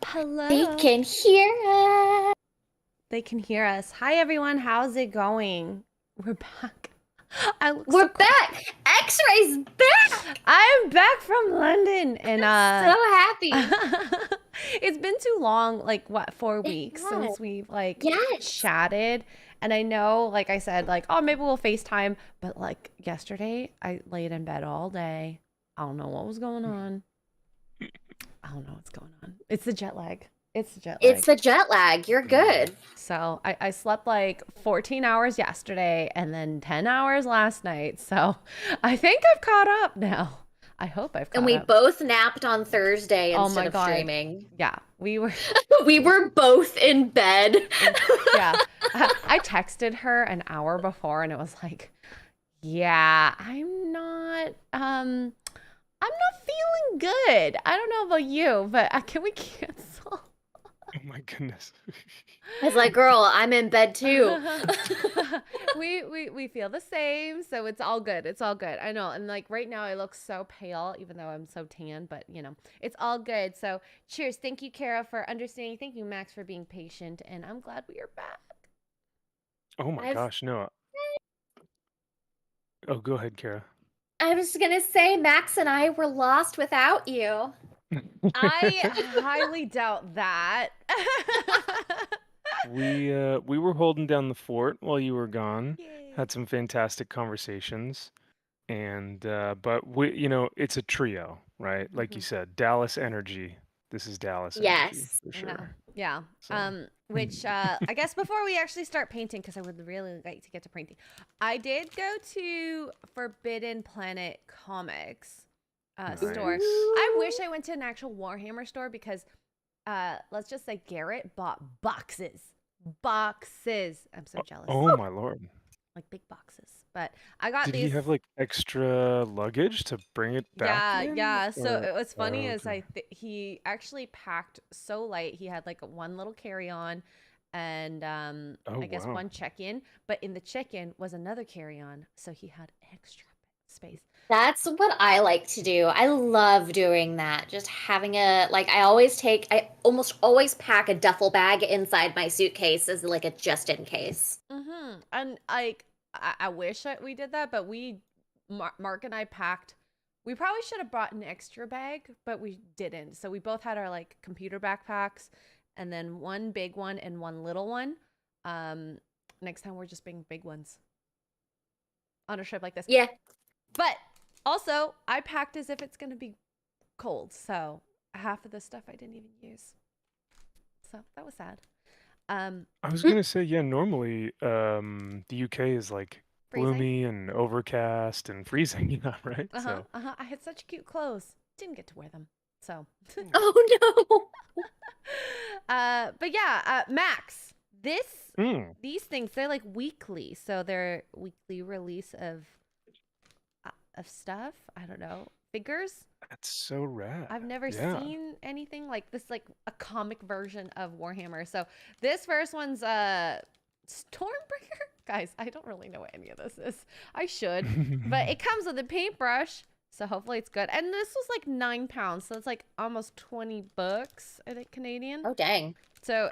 Hello. They can hear us. They can hear us. Hi, everyone. How's it going? We're back. We're back. X-Ray's back. I'm back from London, and I'm so happy. it's been too long, like what, 4 weeks since we've chatted. And I know, like I said, like, oh, maybe we'll FaceTime, but like yesterday, I laid in bed all day. I don't know what was going on. I don't know what's going on. It's the jet lag. It's the jet lag. It's the jet lag. You're good. So I slept like 14 hours yesterday and then 10 hours last night. So I think I've caught up now. I hope I've caught up. And we both napped on Thursday instead of streaming. Yeah, we were. We were both in bed. Yeah. I texted her an hour before and it was like, yeah, I'm not feeling good. I don't know about you, but can we cancel? Oh my goodness. I was like, girl, I'm in bed too. we feel the same, so it's all good. It's all good. I know. And like right now I look so pale, even though I'm so tan, but you know, it's all good. So cheers. Thank you, Kara, for understanding. Thank you, Max, for being patient. And I'm glad we are back. Oh my gosh, no. Oh, go ahead, Kara. I was gonna say, Max and I were lost without you. I highly doubt that. We were holding down the fort while you were gone. Yay. Had some fantastic conversations. And but it's a trio, right? Like you said, Dallas energy. This is Dallas energy for sure. Yeah. So. Which I guess before we actually start painting, because I would really like to get to painting, I did go to Forbidden Planet Comics store. I wish I went to an actual Warhammer store because let's just say Garrett bought boxes. I'm so jealous. Oh my lord. Like big boxes. But I got Did these. he have like extra luggage to bring it back in? Yeah. So what's funny is okay. he actually packed so light. He had like one little carry-on and I guess one check-in, but in the check-in was another carry-on, so he had extra space. That's what I like to do. I love doing that. Just having I almost always pack a duffel bag inside my suitcase as like a just in case. And like, I wish we did that, but Mark and I packed. We probably should have brought an extra bag, but we didn't. So we both had our like computer backpacks and then one big one and one little one. Next time we're just bringing big ones on a trip like this. Yeah. But also, I packed as if it's going to be cold. So half of the stuff I didn't even use. So that was sad. I was gonna say, yeah, normally the UK is like gloomy and overcast and freezing, right? So I had such cute clothes. Didn't get to wear them. So oh no. But yeah, Max, these things, they're like weekly. So they're weekly release of stuff. I don't know. Figures. That's so rad. I've never seen anything like this, like a comic version of Warhammer. So this first one's Stormbreaker. Guys, I don't really know what any of this is. I should, but it comes with a paintbrush, so hopefully it's good. And this was like £9, so it's like almost $20, I think, Canadian. Oh dang. So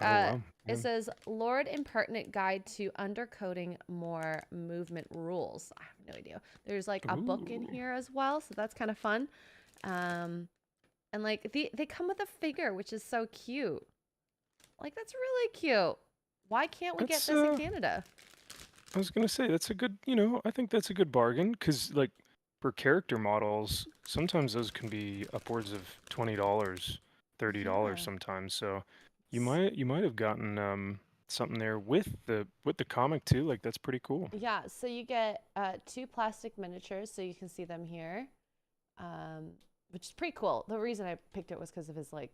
it says Lord Impertinent Guide to Undercoding More Movement Rules. I have no idea. There's like a book in here as well, so that's kind of fun. And like they come with a figure, which is so cute. Like that's really cute. Why can't we get this in Canada? I was gonna say that's a good, I think that's a good bargain because like for character models, sometimes those can be upwards of $20, $30 sometimes. So you might have gotten something there with the comic too. Like that's pretty cool. Yeah. So you get 2 plastic miniatures, so you can see them here. Which is pretty cool. The reason I picked it was because of his like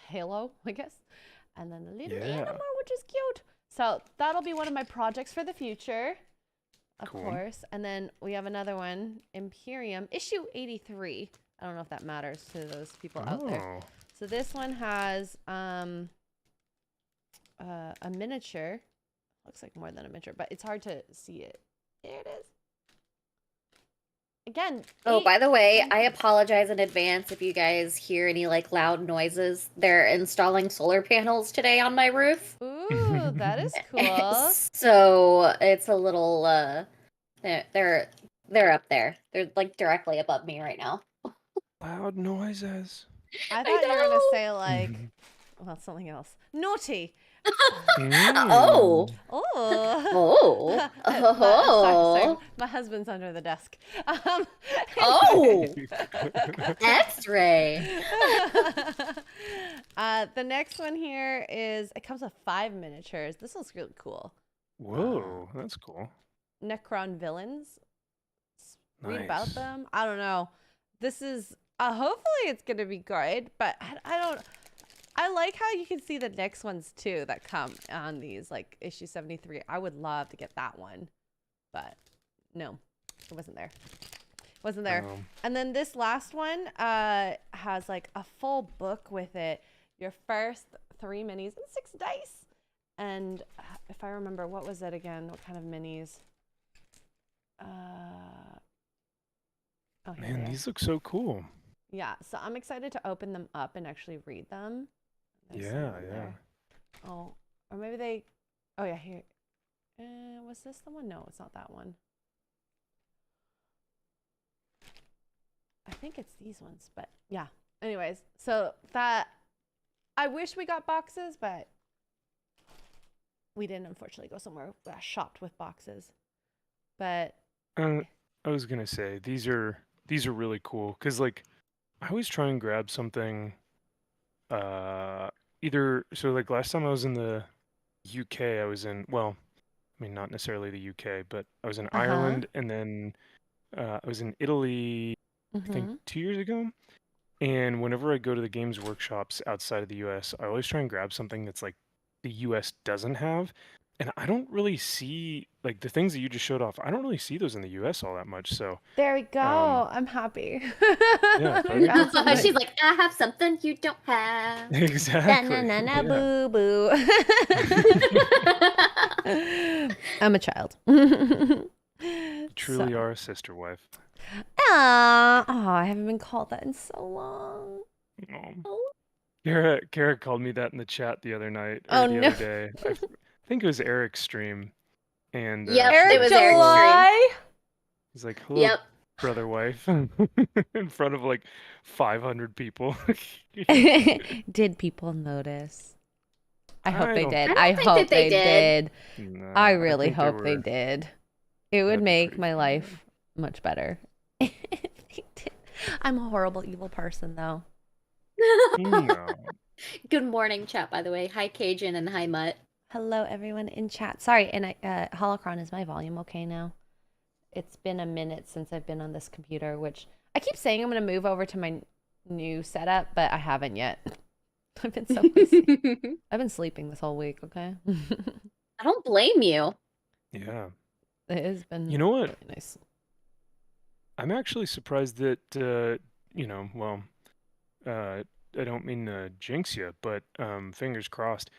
halo, I guess. And then the little animal, which is cute. So that'll be one of my projects for the future, of course. And then we have another one, Imperium, issue 83. I don't know if that matters to those people out there. So this one has a miniature. Looks like more than a miniature, but it's hard to see it. There it is. again. Oh, by the way, I apologize in advance if you guys hear any like loud noises. They're installing solar panels today on my roof. Ooh, that is cool. So it's a little they're up there. They're like directly above me right now. Loud noises. I thought you were gonna say like, well, something else. Naughty. Oh. Oh. Oh. Sorry. My husband's under the desk. Oh. Xray. The next one here is, it comes with 5 miniatures. This looks really cool. Whoa, that's cool. Necron villains. Read about Nice. them. I don't know. This is hopefully it's gonna be good, but I don't. I like how you can see the next ones too that come on these, like issue 73. I would love to get that one, but no, it wasn't there. Wasn't there. And then this last one has like a full book with it. Your first 3 minis and 6 dice. And if I remember, what was it again? What kind of minis? Oh, Man, these look so cool. Yeah, so I'm excited to open them up and actually read them. Yeah. Oh, or maybe they. Oh yeah, here. Was this the one? No, it's not that one. I think it's these ones, but yeah. Anyways, so that I wish we got boxes, but we didn't unfortunately go somewhere shopped with boxes. But I was gonna say these are really cool because like I always try and grab something. Either so like last time I was in the UK, I was in I mean not necessarily the UK, but I was in Ireland, and then I was in Italy. I think 2 years ago. And whenever I go to the games workshops outside of the US, I always try and grab something that's like the US doesn't have. And I don't really see like the things that you just showed off. I don't really see those in the US all that much. So there we go. I'm happy. Yeah, I think that's nice. She's like, I have something you don't have. Exactly. Na boo boo. I'm a child. You truly are a sister wife. Oh, I haven't been called that in so long. Oh. Kara called me that in the chat the other night. Or Oh, the no. other day. I think it was Eric's stream. And Yep, Eric it was July. He's like, hello, Yep. brother wife. In front of like 500 people. Did people notice? I hope I they don't did. think- I I don't think hope that they did. No, I really think hope they were- did. It would that'd be make pretty my funny. life much better. If they did. I'm a horrible, evil person, though. No. Good morning, chat, by the way. Hi, Cajun, and hi, Mutt. Hello, everyone in chat. Sorry, and Holocron, is my volume okay now? It's been a minute since I've been on this computer, which I keep saying I'm going to move over to my new setup, but I haven't yet. I've been so busy. I've been sleeping this whole week, okay? I don't blame you. Yeah. It has been You know what? really nice. I'm actually surprised that, I don't mean to jinx you, but fingers crossed.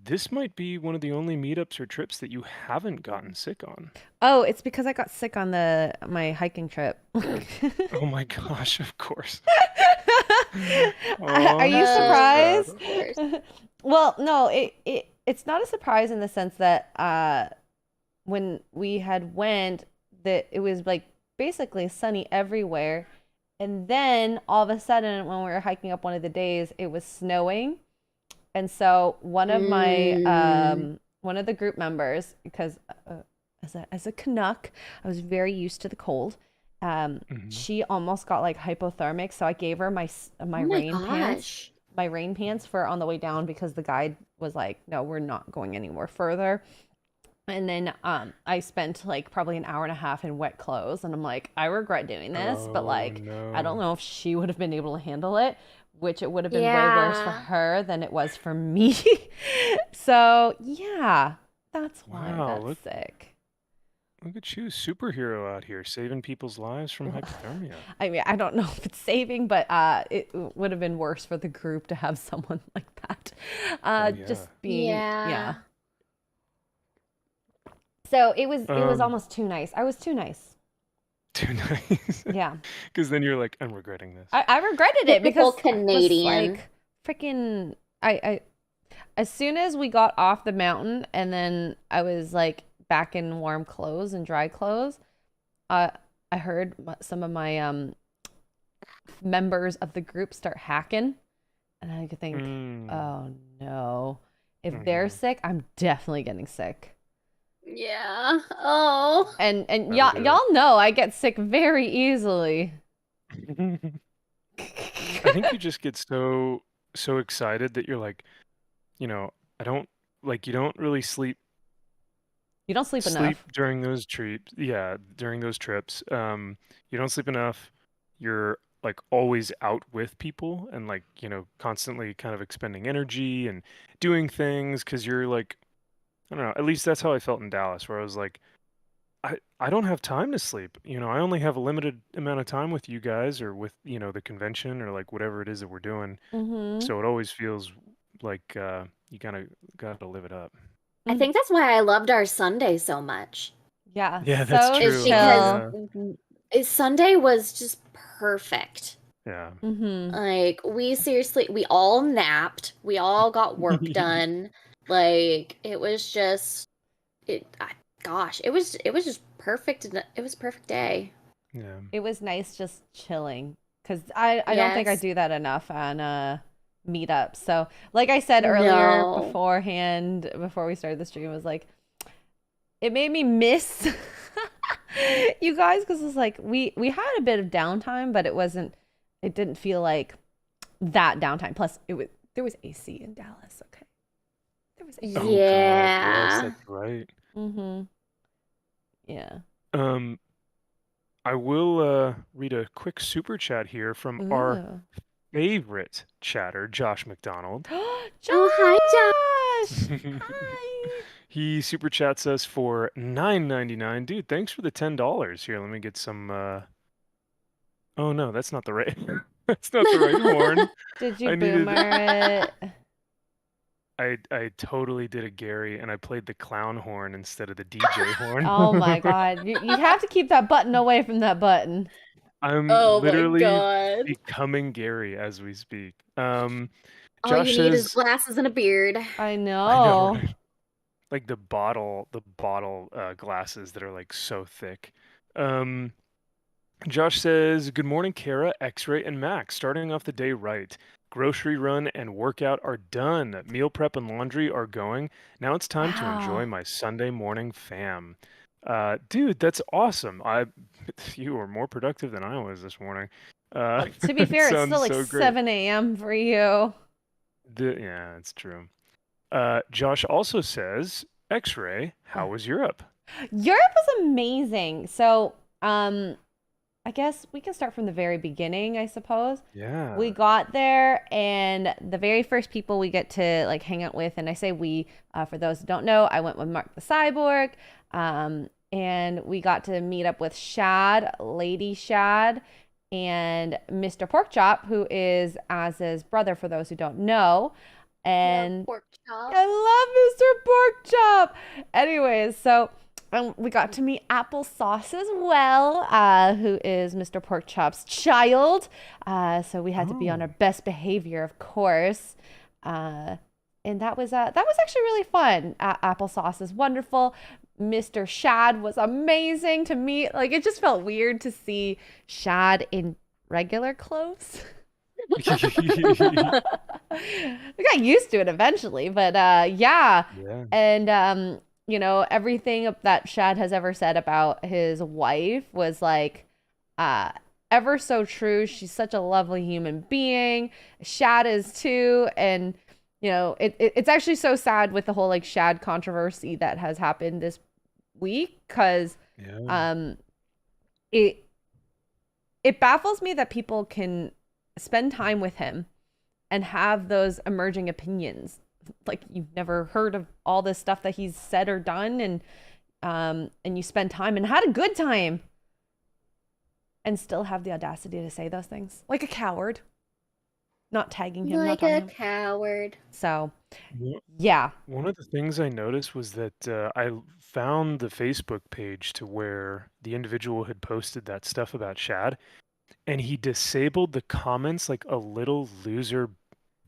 This might be one of the only meetups or trips that you haven't gotten sick on. Oh, it's because I got sick on my hiking trip. Oh my gosh, of course. Are you that's surprised? sad. Well, no, it's not a surprise in the sense that when we had went, that it was like basically sunny everywhere, and then all of a sudden when we were hiking up one of the days, it was snowing. And so one of my one of the group members, because as a Canuck, I was very used to the cold. She almost got like hypothermic, so I gave her my rain pants for on the way down because the guide was like, "No, we're not going anywhere further." And then I spent like probably an hour and a half in wet clothes, and I'm like, I regret doing this, but like I don't know if she would have been able to handle it, which it would have been way worse for her than it was for me. So yeah, that's why I got sick. Look at you, superhero out here, saving people's lives from hypothermia. I mean, I don't know if it's saving, but it would have been worse for the group to have someone like that. Just being, yeah. So it was almost too nice. I was too nice. too nice. Yeah. Because then you're like, I'm regretting this. I regretted it Typical because Canadian. I was like freaking I as soon as we got off the mountain and then I was like back in warm clothes and dry clothes, I heard some of my members of the group start hacking, and I could think, oh no, if they're sick, I'm definitely getting sick. Yeah. Oh. And y'all know I get sick very easily. I think you just get so excited that you're like, you don't really sleep You don't sleep enough. during those trips. Yeah, during those trips. You don't sleep enough. You're like always out with people and like, constantly kind of expending energy and doing things because you're like, I don't know, at least that's how I felt in Dallas, where I was like, I don't have time to sleep. I only have a limited amount of time with you guys or with, the convention or like whatever it is that we're doing. Mm-hmm. So it always feels like you kind of got to live it up. I think that's why I loved our Sunday so much. Yeah. Yeah, that's so true. Is Yeah. because Sunday was just perfect. Yeah. Mm-hmm. Like we all napped. We all got work done. Like it was just gosh, it was just perfect. It was a perfect day. Yeah. It was nice just chilling because I don't think I Yes. do that enough on Meetup. So like I said earlier No. beforehand, before we started the stream, was like it made me miss you guys because it's like we had a bit of downtime, but it didn't feel like that downtime. Plus there was AC in Dallas, okay? There was AC. Oh, God, yes, Yeah. that's right. Mm-hmm. Yeah. I will read a quick super chat here from our Ooh. favorite chatter, Josh McDonald. Josh! Oh, hi, Josh. Hi. He super chats us for $9.99. Dude, thanks for the $10. Here, let me get some. Oh no, that's not the right. That's not the right horn. Did you I needed. boomer it? I totally did a Gary, and I played the clown horn instead of the DJ horn. Oh my god. You have to keep that button away from that button. I'm Oh my literally God. becoming Gary as we speak. All Josh you need is says, glasses and a beard. I I know, know. right? Like the bottle glasses that are like so thick. Um, Josh says, "Good morning, Kara, Xray, and Max. Starting off the day right. Grocery run and workout are done. Meal prep and laundry are going. Now it's time to enjoy Wow. my Sunday morning fam." Dude, that's awesome. You were more productive than I was this morning. To be fair, it's still Sounds like so great. 7 a.m. for you. Yeah, it's true. Josh also says, Xray, how was Europe? Europe was amazing. So, I guess we can start from the very beginning, I suppose. Yeah. We got there, and the very first people we get to like hang out with, and I say we, for those who don't know, I went with Mark the Cyborg, and we got to meet up with Shad, Lady Shad, and Mr. Porkchop, who is Az's brother, for those who don't know. And pork chop. I love Mr. Porkchop. Anyways, so we got to meet Applesauce as well, who is Mr. Porkchop's child. So we had to be on our best behavior, of course. And that was actually really fun. Applesauce is wonderful. Mr. Shad was amazing to meet. Like it just felt weird to see Shad in regular clothes. We got used to it eventually, but yeah. And everything that Shad has ever said about his wife was like ever so true. She's such a lovely human being. Shad is too. And it's actually so sad with the whole like Shad controversy that has happened this week, because it baffles me that people can spend time with him and have those emerging opinions. Like you've never heard of all this stuff that he's said or done, and you spend time and had a good time and still have the audacity to say those things like a coward. not tagging him, not Like talking a him. coward. So, Wha- yeah. One of the things I noticed was that I found the Facebook page to where the individual had posted that stuff about Shad, and he disabled the comments like a little loser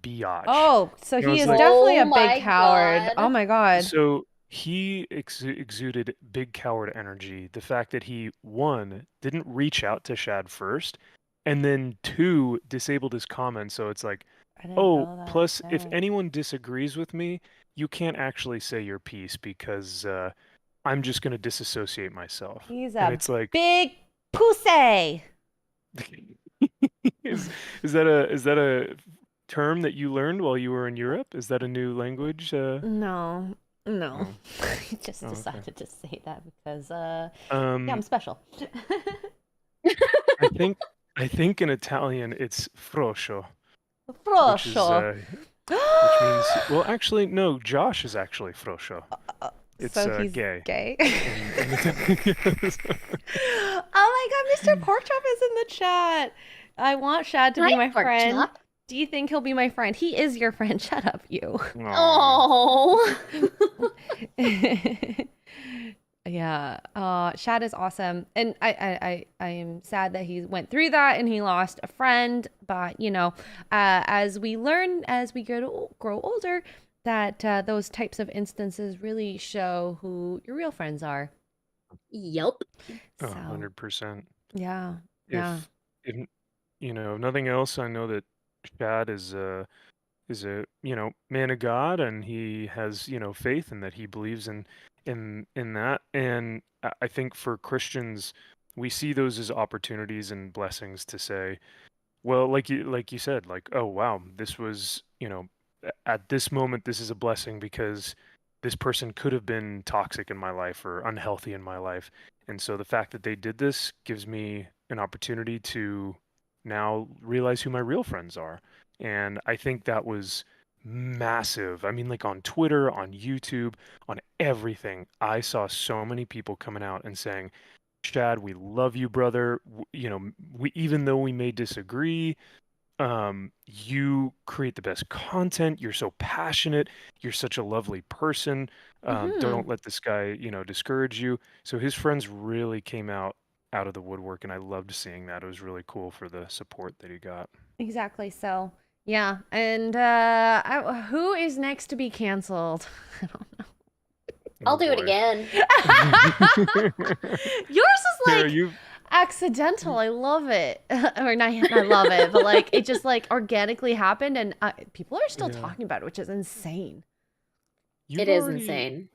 biatch. Oh, so And I he was is like, definitely Oh a big my coward. Oh god. my god. so he exuded big coward energy. The fact that he, one, didn't reach out to Shad first, and then two, disabled his comments. So it's like, I didn't oh, know that. plus, if Dang. anyone disagrees with me, you can't actually say your piece because I'm just going to disassociate myself. He's And a it's like, big pussy. is is that a term that you learned while you were in Europe? Is that a new language? No, no. Oh, He just oh, okay. decided to say that because, yeah, I'm Um, special. I think I think in Italian it's froscio, Froscio. which means, well, actually no, Josh is actually froscio. It's So he's gay. gay. In the Oh my god, Mr. Porkchop is in the chat. I want Shad to be Hi, my pork friend. chop. Do you think he'll be my friend? He is your friend. Shut up, you. Aw. Oh. Yeah. Shad is awesome. And I am sad that he went through that and he lost a friend. But, you know, as we learn, as we grow older, that those types of instances really show who your real friends are. Yup. So, 100%. yeah. Yeah. If you know, if nothing else, I know that Shad is a, you know, man of God, and he has, you know, faith, and that he believes in that. And I think for Christians, we see those as opportunities and blessings to say, well, like you said, like, oh wow, this was, you know, at this moment this is a blessing because this person could have been toxic in my life or unhealthy in my life. And so the fact that they did this gives me an opportunity to now realize who my real friends are. And I think that was massive. I mean, like on Twitter, on YouTube, on everything, I saw so many people coming out and saying, Chad, we love you, brother. You know, we, even though we may disagree, you create the best content. You're so passionate. You're such a lovely person. Mm-hmm. Don't let this guy, you know, discourage you. So his friends really came out of the woodwork, and I loved seeing that. It was really cool for the support that he got. Exactly. So, yeah. And who is next to be canceled? I don't know. I'll Oh do it boy. again. Yours is Sarah, like you accidental. I love it. Or not, I love it, but like it just like organically happened, and people are still yeah. talking about it, which is insane. You've It is already insane.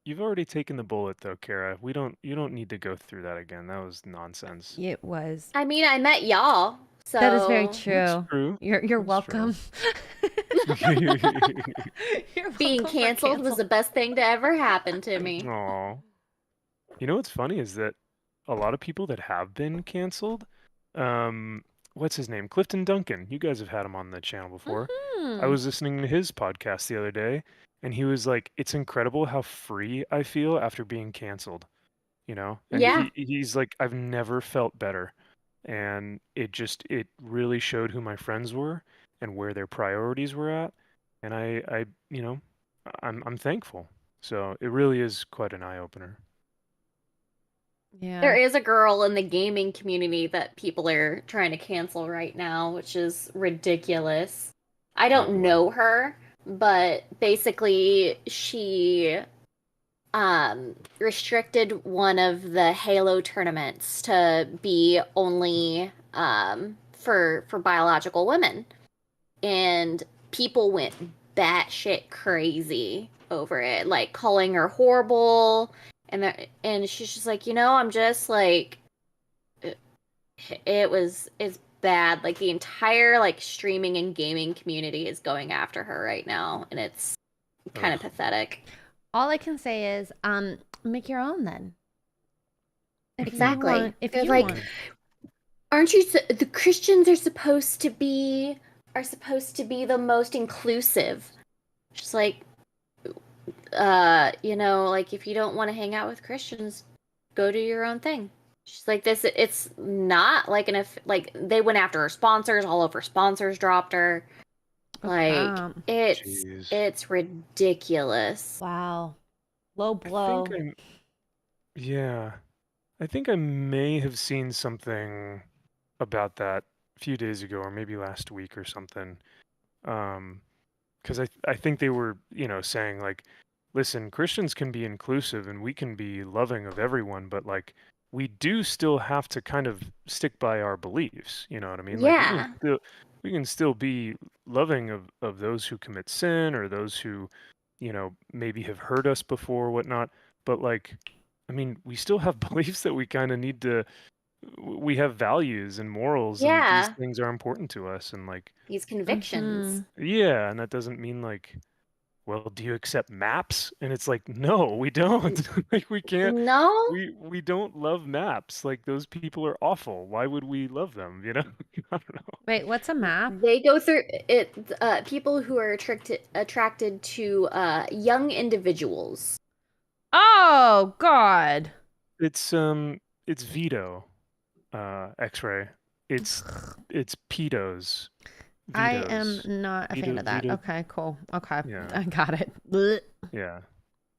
you've already taken the bullet though, Kara. You don't need to go through that again. That was nonsense. It was. I mean, I met y'all, That is very so That's true. true. You're That's true. welcome. You're being welcome for canceled was the best thing to ever happen to me. Aw. You know what's funny is that a lot of people that have been canceled, what's his name? Clifton Duncan. You guys have had him on the channel before. I Mm-hmm. was listening to his podcast the other day, and he was like, "It's incredible how free I feel after being canceled." You know? And Yeah. he's like, "I've never felt better." And it really showed who my friends were and where their priorities were at. And I you know, I'm thankful. So it really is quite an eye opener. Yeah. There is a girl in the gaming community that people are trying to cancel right now, which is ridiculous. I Oh don't boy. know her, but basically she restricted one of the Halo tournaments to be only for biological women. And people went batshit crazy over it, like calling her horrible, and she's just like, I'm just like, it's bad. Like the entire like streaming and gaming community is going after her right now, and it's kind of Ugh. pathetic. All I can say is, make your own then. Exactly. If They're you like, want. aren't you? The Christians are supposed to be the most inclusive. Just like, like if you don't want to hang out with Christians, go do your own thing. She's like, this, it's not like like they went after her sponsors, all of her sponsors dropped her. Like, it's ridiculous. Wow. Low blow. Yeah. I think I may have seen something about that a few days ago or maybe last week or something. Because I think they were, saying like, listen, Christians can be inclusive and we can be loving of everyone, but like we do still have to kind of stick by our beliefs. You know what I mean? Like Yeah. we can still be loving of those who commit sin or those who, maybe have hurt us before or whatnot. But like, I mean, we still have beliefs that we kind of need to. We have values and morals, and these Yeah. things are important to us. And like, These convictions. yeah, and that doesn't mean like, well, do you accept maps? And it's like, no, we don't. Like, we can't. No. We don't love maps. Like, those people are awful. Why would we love them? I don't know. Wait, what's a map? They go through it. People who are attracted to young individuals. Oh God. It's veto, Xray. It's pedos. I am not a fan of that. Okay, cool. Okay, Yeah. I got it. Blech. Yeah.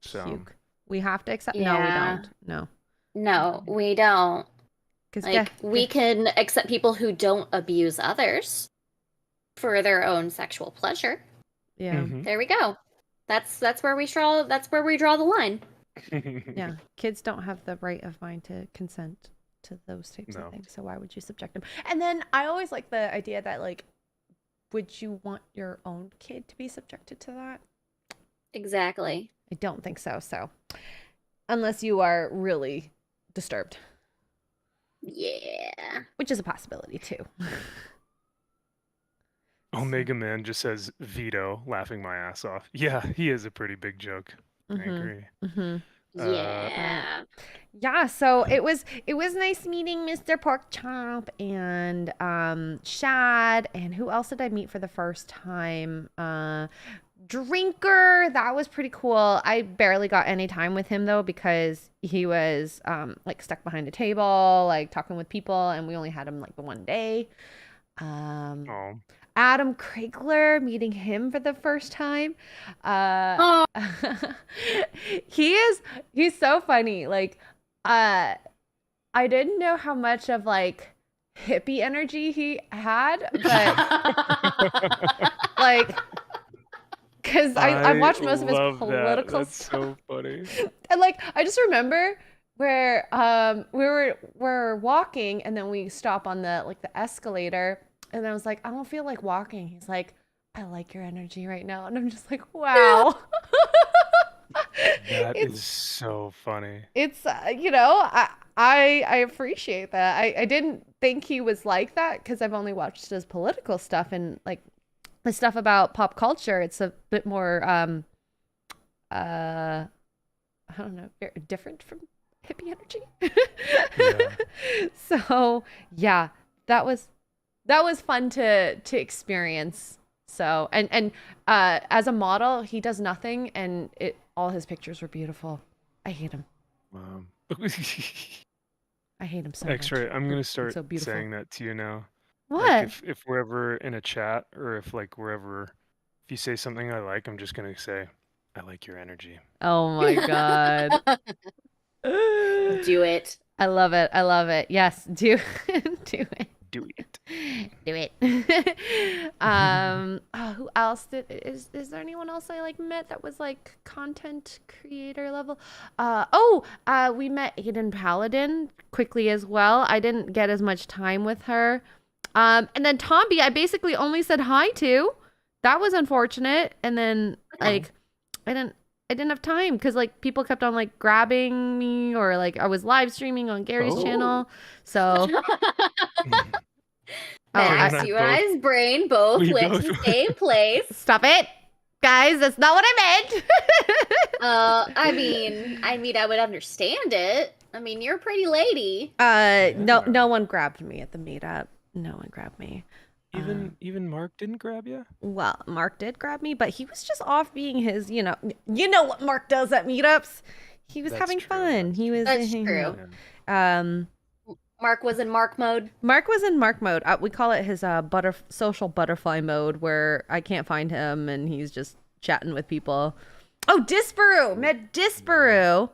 So Puke. We have to accept. Yeah. No, we don't. No. No, we don't. Like, we can accept people who don't abuse others for their own sexual pleasure. Yeah. There we go. That's where we draw. That's where we draw the line. Yeah. Kids don't have the right of mind to consent to those types of things. So why would you subject them? And then I always like the idea that like, would you want your own kid to be subjected to that? Exactly. I don't think so. So unless you are really disturbed. Yeah. Which is a possibility too. Omega Man just says veto, laughing my ass off. Yeah, he is a pretty big joke. I agree. Yeah. Yeah, so it was nice meeting Mr. Pork Chop and Shad, and who else did I meet for the first time? Drinker, that was pretty cool. I barely got any time with him though because he was like stuck behind a table, like talking with people, and we only had him like the one day. Adam Craigler, meeting him for the first time. He's so funny. Like, I didn't know how much of like hippie energy he had, but like, because I watched most of his political stuff. That's so funny. And like, I just remember where we're walking and then we stop on the escalator. And I was like, I don't feel like walking. He's like, I like your energy right now. And I'm just like, wow. That is so funny. It's, I appreciate that. I didn't think he was like that because I've only watched his political stuff and like the stuff about pop culture. It's a bit more, I don't know, different from hippie energy. Yeah. So yeah, that was fun to experience. So and as a model, he does nothing, and all his pictures were beautiful. I hate him. I hate him so much. Xray, I'm gonna start saying that to you now. What? Like if we're ever in a chat or if you say something I like, I'm just gonna say, I like your energy. Oh my God. Do it. I love it. I love it. Yes, do it. Do it. Do it. Who else is there anyone else I like met that was like content creator level? We met Aiden Paladin quickly as well. I didn't get as much time with her. And then Tomby, I basically only said hi to. That was unfortunate. And then like I didn't have time because like people kept on like grabbing me or like I was live streaming on Gary's channel. So Max, you and I's brain both went to the same place. Stop it, guys. That's not what I meant. I mean, I would understand it. I mean, you're a pretty lady. No one grabbed me at the meetup. No one grabbed me. Even Mark didn't grab you? Well, Mark did grab me, but he was just off being his, you know what Mark does at meetups. He was having fun. He was That's true. Mark was in Mark mode. Mark was in Mark mode. We call it his social butterfly mode, where I can't find him and he's just chatting with people. Oh, Disparu! Met Disparu.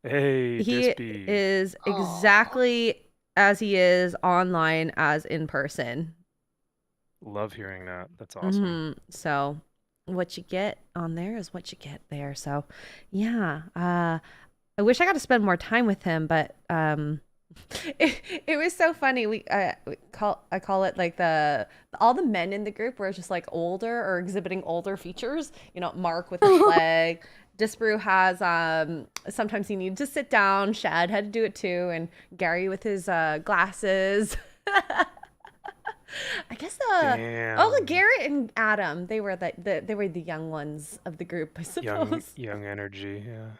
Hey, He Dispy. is exactly as he is online as in person. Love hearing that. That's awesome. So what you get on there is what you get there. So yeah, I wish I got to spend more time with him, but it was so funny. I call it like all the men in the group were just like older or exhibiting older features. You know, Mark with his leg. Disparu has sometimes he needed to sit down. Shad had to do it too, and Gary with his glasses. I guess Garrett and Adam, they were they were the young ones of the group, I suppose. Young energy, yeah.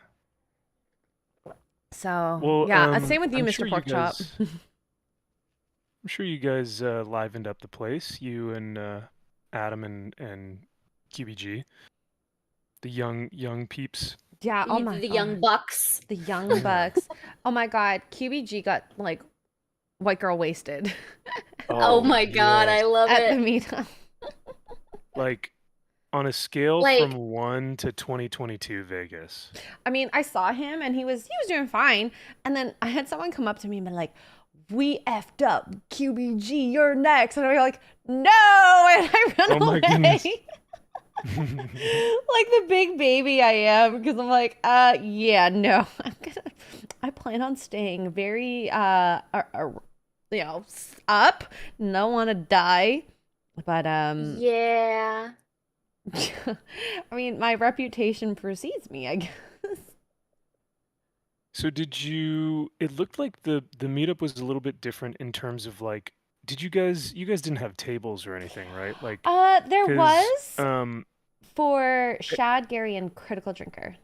So well, yeah, same with you, I'm Mr. sure Porkchop. I'm sure you guys livened up the place. You and Adam and QBG, the young peeps. Yeah, oh my The God. young bucks. The young bucks. Oh my God, QBG got like white girl wasted. Oh my God, I love at it. the meetup. Like on a scale from 1 to 2022 Vegas. I mean, I saw him and he was doing fine, and then I had someone come up to me and be like, "We effed up, QBG, you're next," and I was like, "No!" and I run away. Goodness. Like the big baby I am, because I'm like, yeah, no, I plan on staying very you know, up. Don't want to die, but yeah. I mean, my reputation precedes me, I guess. So it looked like the meetup was a little bit different in terms of like, you guys didn't have tables or anything, right? Like there was for Shad, Gary, and Critical Drinker.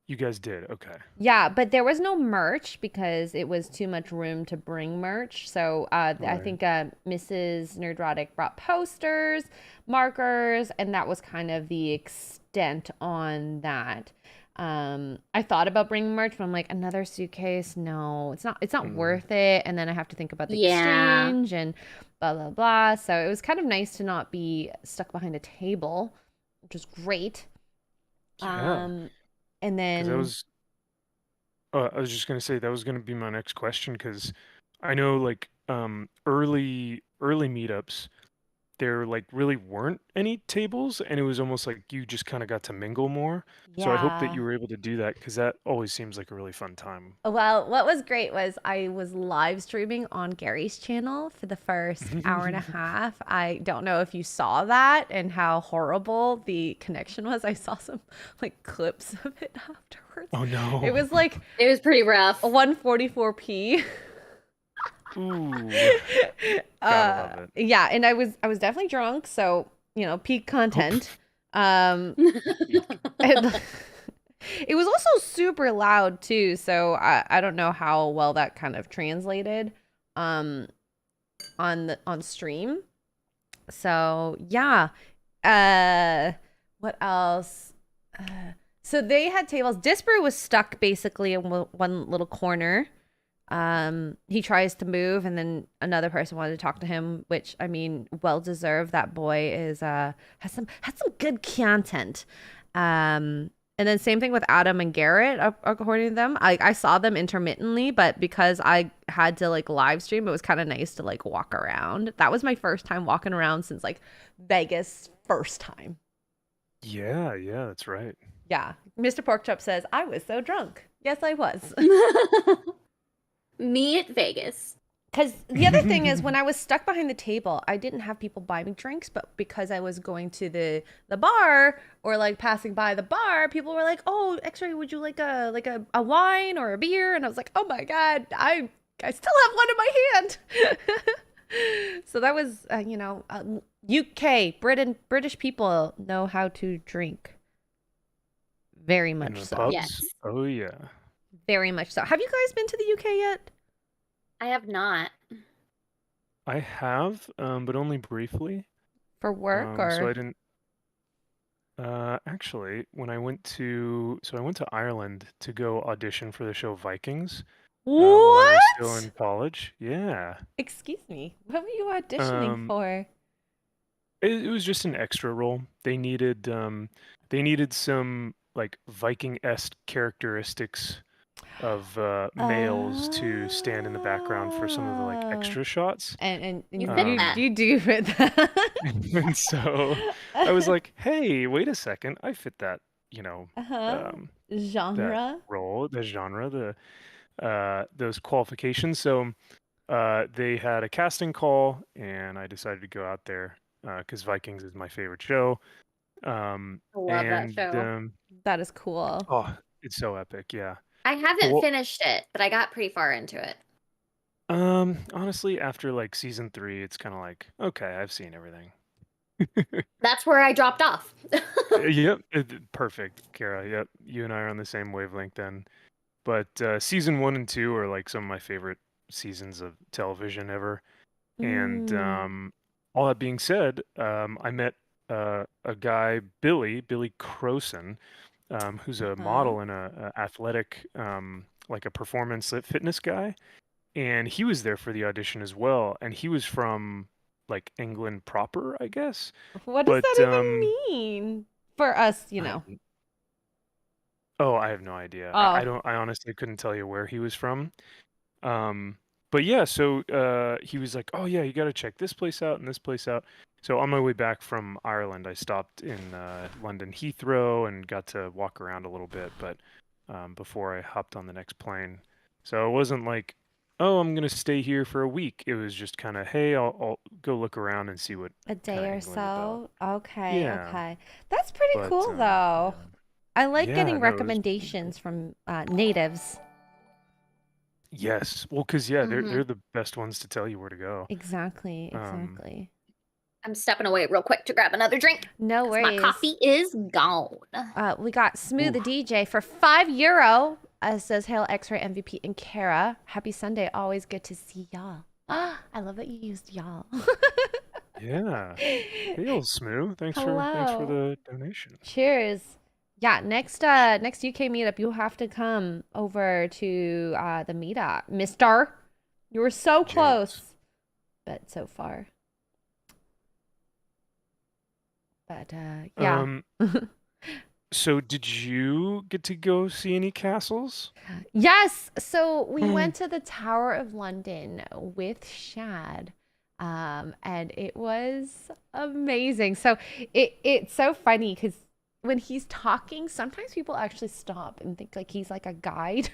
You guys did, okay. Yeah, but there was no merch because it was too much room to bring merch. So right. I think Mrs. Nerdrotic brought posters, markers, and that was kind of the extent on that. I thought about bringing merch, but I'm like, another suitcase? No, it's not worth it. And then I have to think about the exchange and blah, blah, blah. So it was kind of nice to not be stuck behind a table, which was great. Yeah. And then I was just gonna say that was gonna be my next question, because I know like early meetups, there like really weren't any tables, and it was almost like you just kind of got to mingle more. So I hope that you were able to do that, because that always seems like a really fun time. Well, what was great was I was live streaming on Gary's channel for the first hour and a half. I don't know if you saw that and how horrible the connection was. I saw some like clips of it afterwards. Oh no. It was like it was pretty rough. 144p. Ooh. Yeah, and I was definitely drunk, so you know, peak content. And it was also super loud too, so I don't know how well that kind of translated on stream. So yeah. What else? So they had tables. Disparu was stuck basically in one little corner. He tries to move, and then another person wanted to talk to him, which I mean, well deserved. That boy is has some good content. And then same thing with Adam and Garrett, according to them. I saw them intermittently, but because I had to like live stream, it was kind of nice to like walk around. That was my first time walking around since like Vegas first time. Yeah, that's right. Yeah. Mr. Porkchop says, I was so drunk. Yes, I was. Me at Vegas. Because the other thing is, when I was stuck behind the table, I didn't have people buy me drinks, but because I was going to the bar or like passing by the bar, people were like, "Oh, Xray, would you like a wine or a beer?" And I was like, "Oh my God, I still have one in my hand." So that was, UK, British people know how to drink. Very much so. Pubs? Yes. Oh yeah. Very much so. Have you guys been to the UK yet? I have not. I have, but only briefly. For work or? So I didn't. Actually, when I went to Ireland to go audition for the show Vikings, while I was still What? in college. Yeah. Excuse me. What were you auditioning Um, for? it was just an extra role. They needed some like Viking-esque characteristics of males to stand in the background for some of the like Oh. extra shots. And You fit Um, that. you do fit that. and so I was like, "Hey, wait a second, I fit that, you know, Uh-huh. um, that Genre. role, the genre, those qualifications." So they had a casting call, and I decided to go out there because Vikings is my favorite show. I love that And show. That is cool. oh, it's so epic, yeah. I haven't Well, finished it, but I got pretty far into it. honestly, after like season 3, it's kind of like, okay, I've seen everything. That's where I dropped off. Yep, perfect, Kara. Yep, you and I are on the same wavelength then. But season 1 and 2 are like some of my favorite seasons of television ever. And Mm. all that being said, I met a guy, Billy Croson, who's a Uh-huh. model and a athletic, like a performance fitness guy, and he was there for the audition as well. And he was from like England proper, I guess. What does But that even mean for us, I I have no idea. I Oh, don't. I honestly couldn't tell you where he was from. Um, but yeah, so he was like, "Oh yeah, you got to check this place out and this place out." So on my way back from Ireland, I stopped in London Heathrow and got to walk around a little bit, but before I hopped on the next plane. So it wasn't like, "Oh, I'm gonna stay here for a week." It was just kind of, "Hey, I'll go look around and see what a kind day of or England's about." so. Okay, Yeah, okay. That's pretty but cool though. yeah, I like yeah, getting no, it was pretty cool. recommendations from natives. Yes, well, 'cause yeah, Hmm. they're the best ones to tell you where to go. Exactly, Um, exactly. I'm stepping away real quick to grab another drink No because my worries. coffee is gone. We got Smooth the oof. DJ for €5. Says Hail X-Ray MVP and Kara. Happy Sunday. Always good to see y'all. I love that you used y'all. Yeah. Hail, Smoo. Thanks for Hello. the donation. Cheers. Yeah, next UK meetup, you'll have to come over to the meetup. Mister, you were so James. close, but so far. But yeah. Um, so did you get to go see any castles? Yes. So we went to the Tower of London with Shad. And it was amazing. So it's so funny because when he's talking, sometimes people actually stop and think like he's like a guide.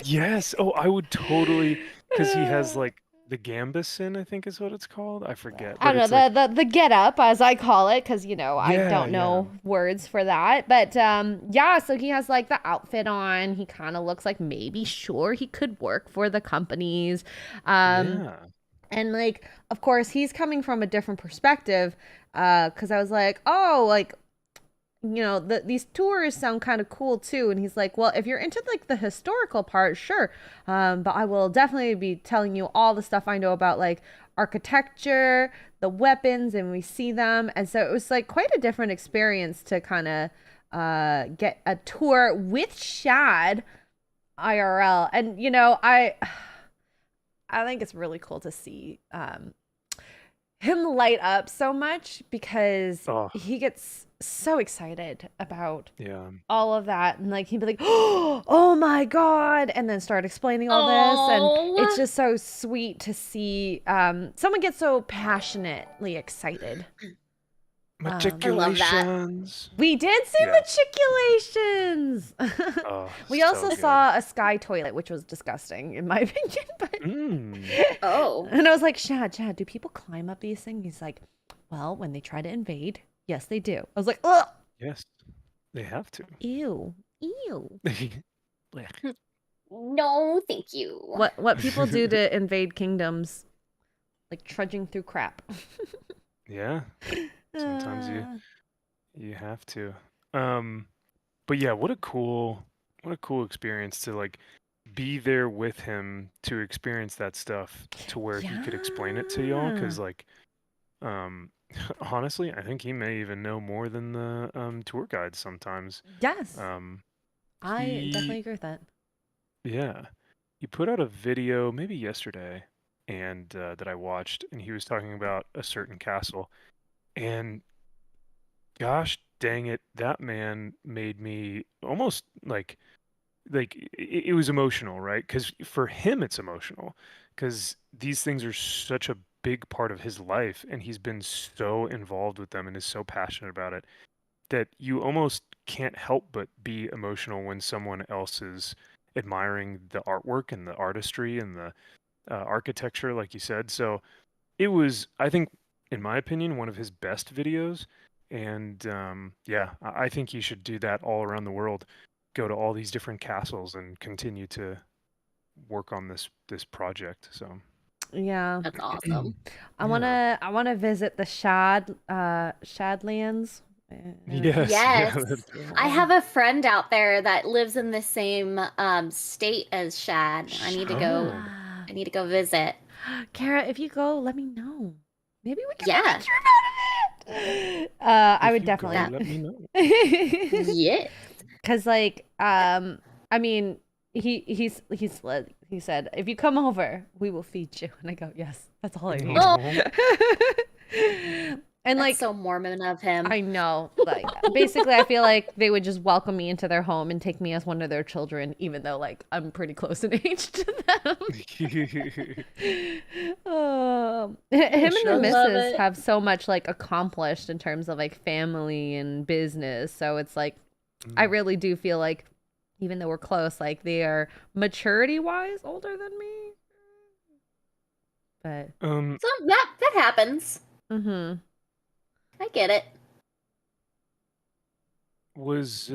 Yes. Oh, I would totally, because he has like the gambeson, I think is what it's called. I forget, I but don't it's know like, the get up as I call it because I yeah, don't yeah, know words for that. But yeah, so he has like the outfit on. He kind of looks like maybe sure he could work for the companies. Um, yeah, and like of course he's coming from a different perspective because I was like, oh, like these tours sound kind of cool too. And he's like, well, if you're into like the historical part, sure, but I will definitely be telling you all the stuff I know about like architecture, the weapons, and we see them. And so it was like quite a different experience to kind of get a tour with Shad IRL. And I think it's really cool to see him light up so much because oh, he gets so excited about yeah. all of that, and like he'd be like, oh my god, and then start explaining all this, and it's Oh, just so sweet to see someone get so passionately excited. I love that. Matriculations. We did see Yeah. matriculations. Oh, We so also good. saw a sky toilet, which was disgusting in my opinion. But Mm. Oh, and I was like, Chad, do people climb up these things? He's like, well, when they try to invade, yes, they do. I was like, ugh, Yes, they have to. ew. Blech. no, thank you. What people do to invade kingdoms, like trudging through crap. Yeah, sometimes you Uh, you have to. Um, but yeah, what a cool experience to like be there with him to experience that stuff to where he could explain it to y'all. yeah. 'Cause like, um, honestly, I think he may even know more than the tour guides sometimes. Yes, Um, I definitely he, agree with that. yeah. he put out a video maybe yesterday, and that I watched, and he was talking about a certain castle, and gosh dang it, that man made me almost like it was emotional, right? Because for him it's emotional, because these things are such a big part of his life, and he's been so involved with them and is so passionate about it that you almost can't help but be emotional when someone else is admiring the artwork and the artistry and the architecture, like you said. So it was, I think, in my opinion, one of his best videos. And yeah, I think he should do that all around the world. Go to all these different castles and continue to work on this project. So Yeah. That's awesome. I wanna visit the Shadlands. yes, yeah, Yes. that's I have a friend out there that lives in the same state as Shad. I need to go. Oh. I need to go visit. Kara, if you go, let me know. Maybe we can Yeah. make a trip out of it. I If would you definitely. go, let me know. Yeah. Cause like, I mean, he said, if you come over, we will feed you. And I go, yes, that's all I need. Oh. And That's like, so Mormon of him. I know, like, basically, I feel like they would just welcome me into their home and take me as one of their children, even though like I'm pretty close in age to them. Him and the sure. Love missus it. have so much like accomplished in terms of like family and business. So it's like I really do feel like even though we're close, like they are maturity wise older than me. But So that happens. I get it. was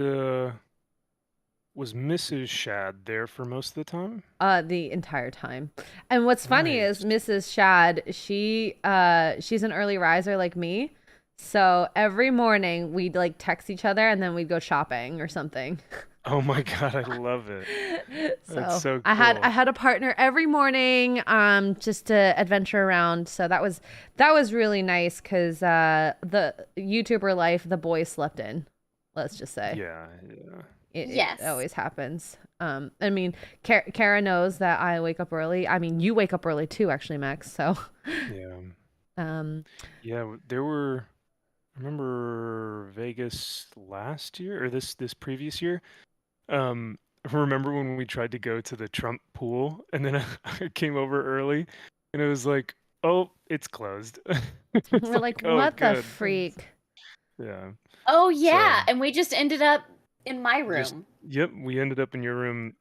Mrs. Shad there for most of the time? the entire time. And what's funny is Nice. Mrs. Shad, she's an early riser like me. So every morning we'd like text each other and then we'd go shopping or something. Oh my God, I love it. That's so cool. I had a partner every morning just to adventure around. So that was really nice because the YouTuber life the boys slept in. Let's just say. Yeah. Yes. It always happens. I mean, Kara knows that I wake up early. I mean, you wake up early too, actually, Max. So, Yeah. Yeah, there were. I remember Vegas last year or this previous year. Remember when we tried to go to the Trump pool and then I came over early and it was like, oh, it's closed. It's we're like, oh, what the good. freak? Yeah. Oh yeah, So and we just ended up in my room. yep, we ended up in your room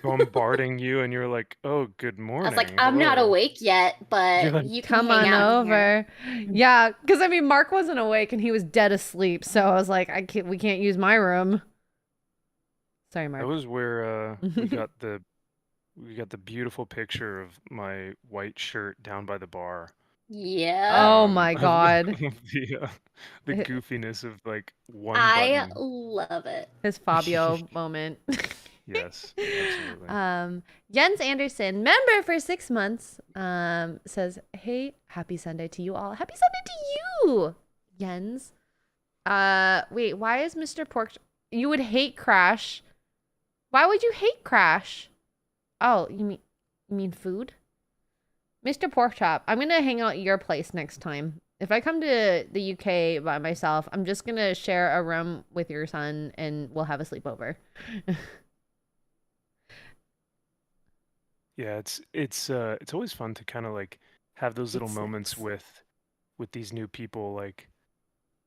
bombarding you, and you're like, "Oh, good morning." I was like, I'm not awake yet, You're but like, you can Come hang on out in here. over. Yeah, because I mean, Mark wasn't awake and he was dead asleep. So I was like, we can't use my room. Sorry, Mark. That was where we got the beautiful picture of my white shirt down by the bar. Yeah. Oh my Of God. the goofiness of like one I button. love it. His Fabio moment. Yes, absolutely. Jens Anderson, member for 6 months, says, "Hey, happy Sunday to you all. Happy Sunday to you, Jens." Wait, why is Mr. Pork? You would hate Crash. Why would you hate Crash? Oh, you mean food? Mr. Porkchop, I'm gonna hang out at your place next time. If I come to the UK by myself, I'm just gonna share a room with your son and we'll have a sleepover. Yeah, it's always fun to kind of like have those little moments with these new people, like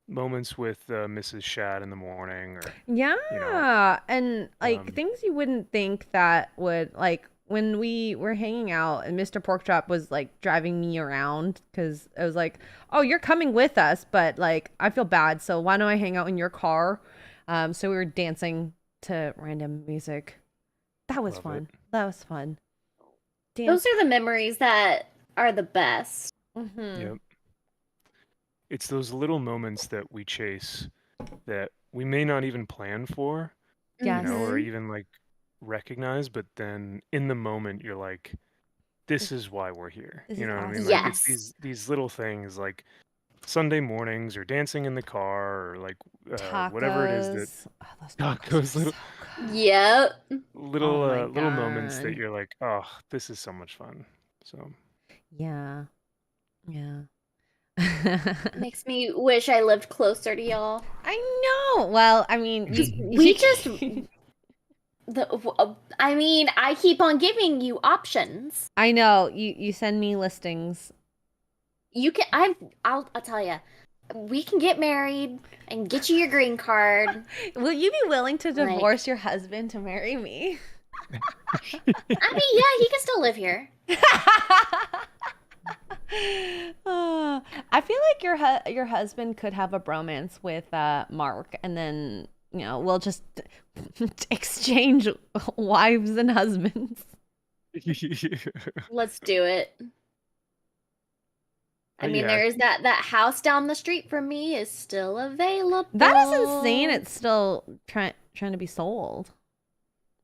moments with Mrs. Shad in the morning, or Yeah, and like um, things you wouldn't think that would like when we were hanging out and Mr. Porkchop was like driving me around because it was like, oh, you're coming with us, but like I feel bad, so why don't I hang out in your car? So we were dancing to random music. That was love fun. it. That was fun. Those are the memories that are the best. Yep. It's those little moments that we chase that we may not even plan for, Yes. or even like recognize, but then in the moment you're like, this is why we're here. This You is know what I mean? awesome. Like it's Yes. these little things like Sunday mornings or dancing in the car or like whatever it is that Tacos. Oh, those tacos those are little so good. Yep. little Oh my little moments that God. you're like, oh, this is so much fun. So Yeah. Yeah. Makes me wish I lived closer to y'all. I know. Well, I mean, We just I mean, I keep on giving you options. I know. You send me listings. You can I'll tell you. We can get married and get you your green card. Will you be willing to Like- divorce your husband to marry me? I mean, yeah, he can still live here. I feel like your husband could have a bromance with Mark, and then we'll just exchange wives and husbands. Let's do it. I mean, yeah, there's that house down the street from me is still available. That is insane. It's still trying to be sold.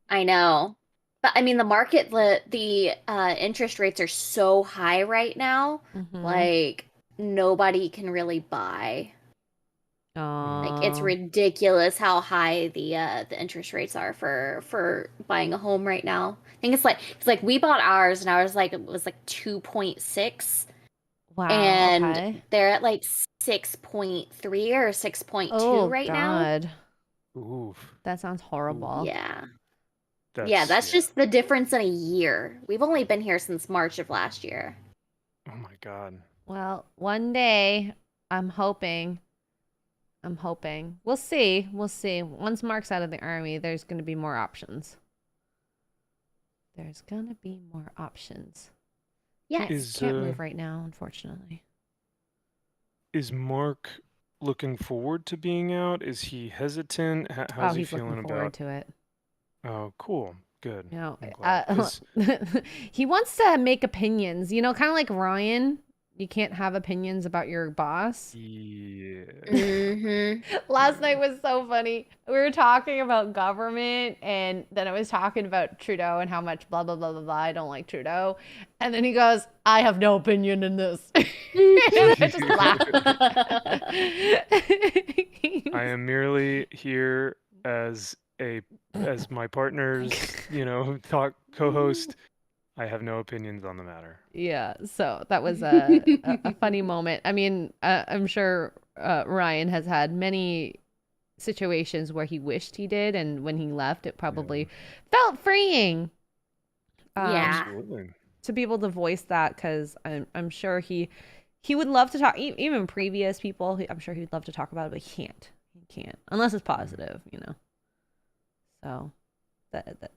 I know. But I mean, the market, the interest rates are so high right now. Mhm. Like, nobody can really buy. Like, it's Oh. ridiculous how high the interest rates are for buying a home right now. I think it's like we bought ours and ours it was like 2.6. Wow. And Okay. they're at like 6.3 or 6.2 right now. God. Oof. That sounds horrible. Yeah. That's That's just the difference in a year. We've only been here since March of last year. Oh my God. Well, one day, I'm hoping. We'll see. Once Mark's out of the army, there's going to be more options. Yes. Can't move right now, unfortunately. Is Mark looking forward to being out? Is he hesitant? How's he he's feeling looking forward about? to it. Oh, cool. Good. You know, I'm glad. 'Cause- he wants to make opinions. Kind of like Ryan. You can't have opinions about your boss. yeah. Mm-hmm. Last night was so funny. We were talking about government, and then I was talking about Trudeau and how much blah, blah, blah, blah, blah. I don't like Trudeau. And then he goes, I have no opinion in this. And I just laughed. I am merely here as my partner's, talk co-host. I have no opinions on the matter. Yeah, so that was a funny moment. I mean, I'm sure Ryan has had many situations where he wished he did, and when he left, it probably felt freeing. Yeah. Absolutely. To be able to voice that, because I'm sure he would love to talk. Even previous people, I'm sure he'd love to talk about it, but he can't unless it's positive, So that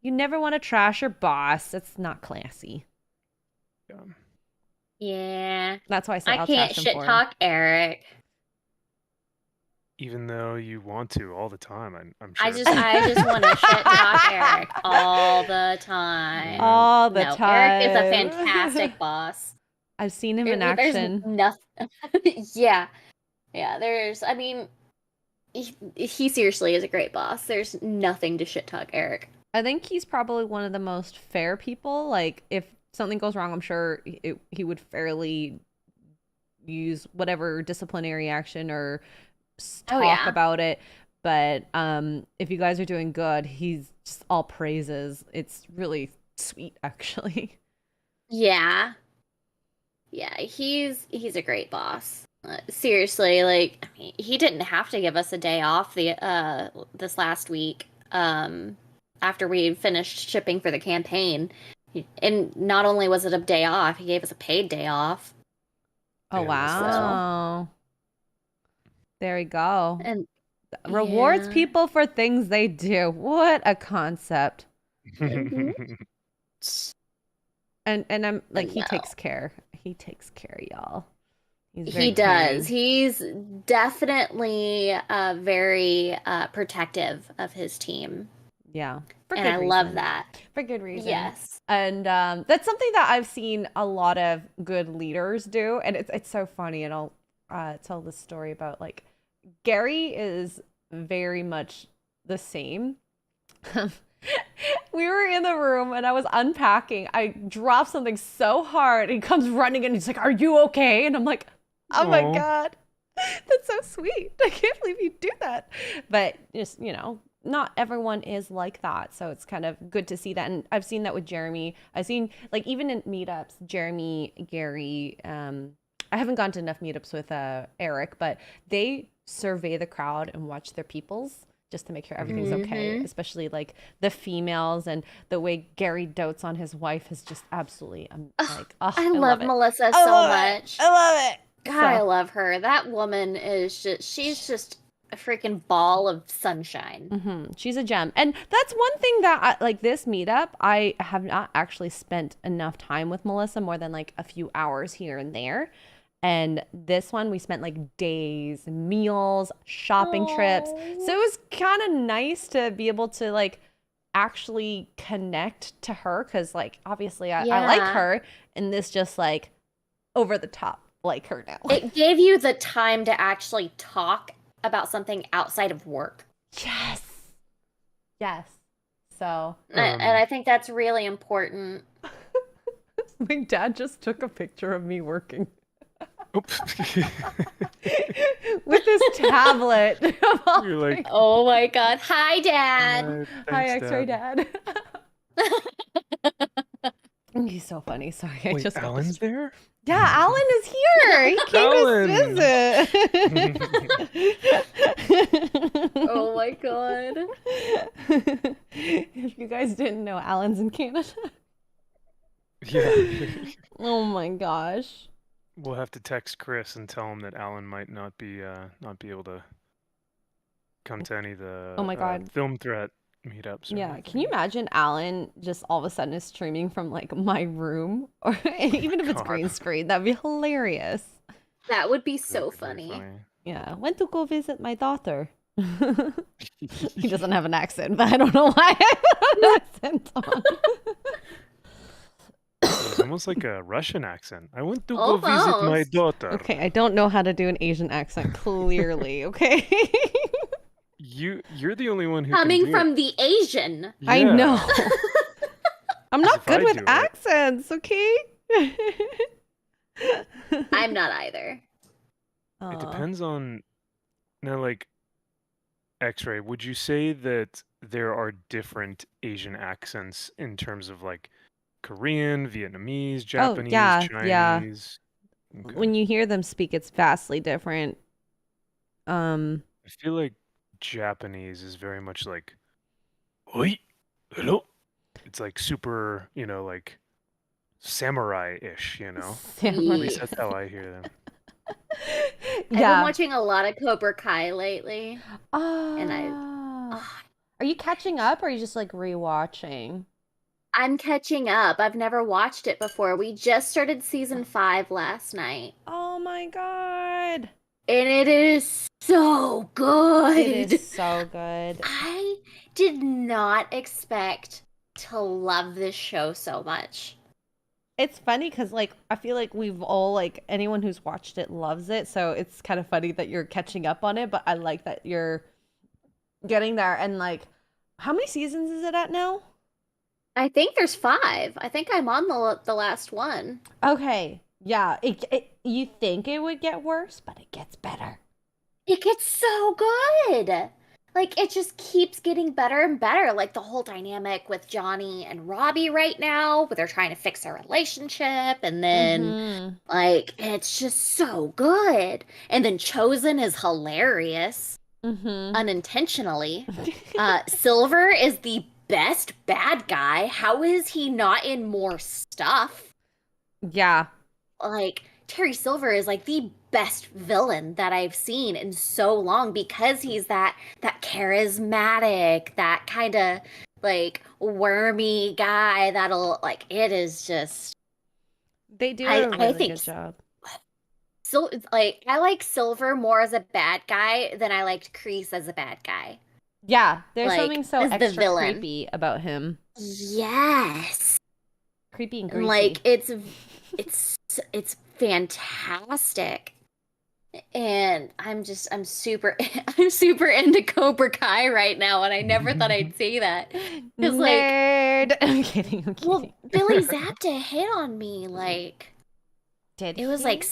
you never want to trash your boss. It's not classy. Yeah. Yeah. That's why I say I I'll can't trash him shit for him. talk Eric. Even though you want to all the time, I'm sure. I just want to shit talk Eric all the time. All the time. Eric is a fantastic boss. I've seen him in There's action. nothing. Yeah. I mean, he seriously is a great boss. There's nothing to shit talk Eric. I think he's probably one of the most fair people. Like, if something goes wrong, I'm sure he would fairly use whatever disciplinary action or talk about it. But if you guys are doing good, he's just all praises. It's really sweet, actually. Yeah. Yeah, he's a great boss. Seriously, like, I mean, he didn't have to give us a day off this last week. After we finished shipping for the campaign. And not only was it a day off, he gave us a paid day off. Oh, wow. There we go. And rewards people for things they do. What a concept. Mhm. And I'm like, he takes care. He takes care, y'all. He does. He's definitely very protective of his team. Yeah. And I love that. For good reason. Yes. And that's something that I've seen a lot of good leaders do. And it's so funny. And I'll tell this story about, like, Gary is very much the same. We were in the room and I was unpacking. I dropped something so hard. He comes running and he's like, "Are you okay?" And I'm like, Oh my Aw. God. That's so sweet. I can't believe you do that. But just, not everyone is like that. So it's kind of good to see that. And I've seen that with Jeremy. I've seen, like, even in meetups, Jeremy, Gary, I haven't gone to enough meetups with Eric, but they survey the crowd and watch their peoples just to make sure everything's okay, especially like the females, and the way Gary dotes on his wife is just absolutely I love Melissa so much. I love it. God, I love her. That woman is she's just a freaking ball of sunshine. She's a gem. And that's one thing that, like this meetup, I have not actually spent enough time with Melissa, more than like a few hours here and there. And this one, we spent like days, meals, shopping trips. So it was kind of nice to be able to like actually connect to her, because like obviously I like her, and this just like over the top like her now. It gave you the time to actually talk about something outside of work. Yes. So and I think that's really important. my dad just took a picture of me working. Oops. With his tablet. You're like, oh my God. Hi, Dad. Hi, Xray Dad. He's so funny. Sorry. Wait, Alan's there? Yeah, Alan is here. He came to visit. Oh my God. If you guys didn't know, Alan's in Canada. Yeah. Oh my gosh. We'll have to text Chris and tell him that Alan might not be able to come to any of the Oh my God. film threat meetups. Yeah, can you imagine Alan just all of a sudden is streaming from like my room, or even if it's green screen? That'd be hilarious. That would be so funny. Yeah, went to go visit my daughter. He doesn't have an accent, but I don't know why I put an accent on. It's almost like a Russian accent. I went to go visit my daughter. Okay, I don't know how to do an Asian accent, clearly, okay? You're the only one who coming can do from it. the Asian. Yeah. I know. I'm not good with do it. accents, okay? I'm not either. It depends on now, like Xray. Would you say that there are different Asian accents in terms of like Korean, Vietnamese, Japanese, yeah. Chinese? Okay. When you hear them speak, it's vastly different. I feel like Japanese is very much like, oi, hello. It's like super, like samurai-ish, At least that's how I hear them. I've been watching a lot of Cobra Kai lately. Are you catching up, or are you just like rewatching? I'm catching up. I've never watched it before. We just started season 5 last night. Oh my God. And it is so good. It is so good. I did not expect to love this show so much. It's funny because, like, I feel like we've all, like, anyone who's watched it loves it. So it's kind of funny that you're catching up on it. But I like that you're getting there. And, like, how many seasons is it at now? I think there's 5. I think I'm on the last one. Okay. Yeah. You think it would get worse, but it gets better. It gets so good. Like, it just keeps getting better and better. Like, the whole dynamic with Johnny and Robbie right now, where they're trying to fix their relationship. And then, like, it's just so good. And then Chosen is hilarious. Unintentionally. Silver is the best bad guy. How is he not in more stuff? Yeah. Like, Terry Silver is like the best villain that I've seen in so long, because he's that charismatic, that kind of like wormy guy that'll like, it is just, they do a really think good job. So like, I like Silver more as a bad guy than I liked Kreese as a bad guy. Yeah, there's like, something so extra creepy about him. Yes. Creepy and greasy. Like, it's fantastic. And I'm super into Cobra Kai right now, and I never thought I'd say that. Nerd. Like, I'm kidding. Well, Billy Zabka hit on me, like, did it was he?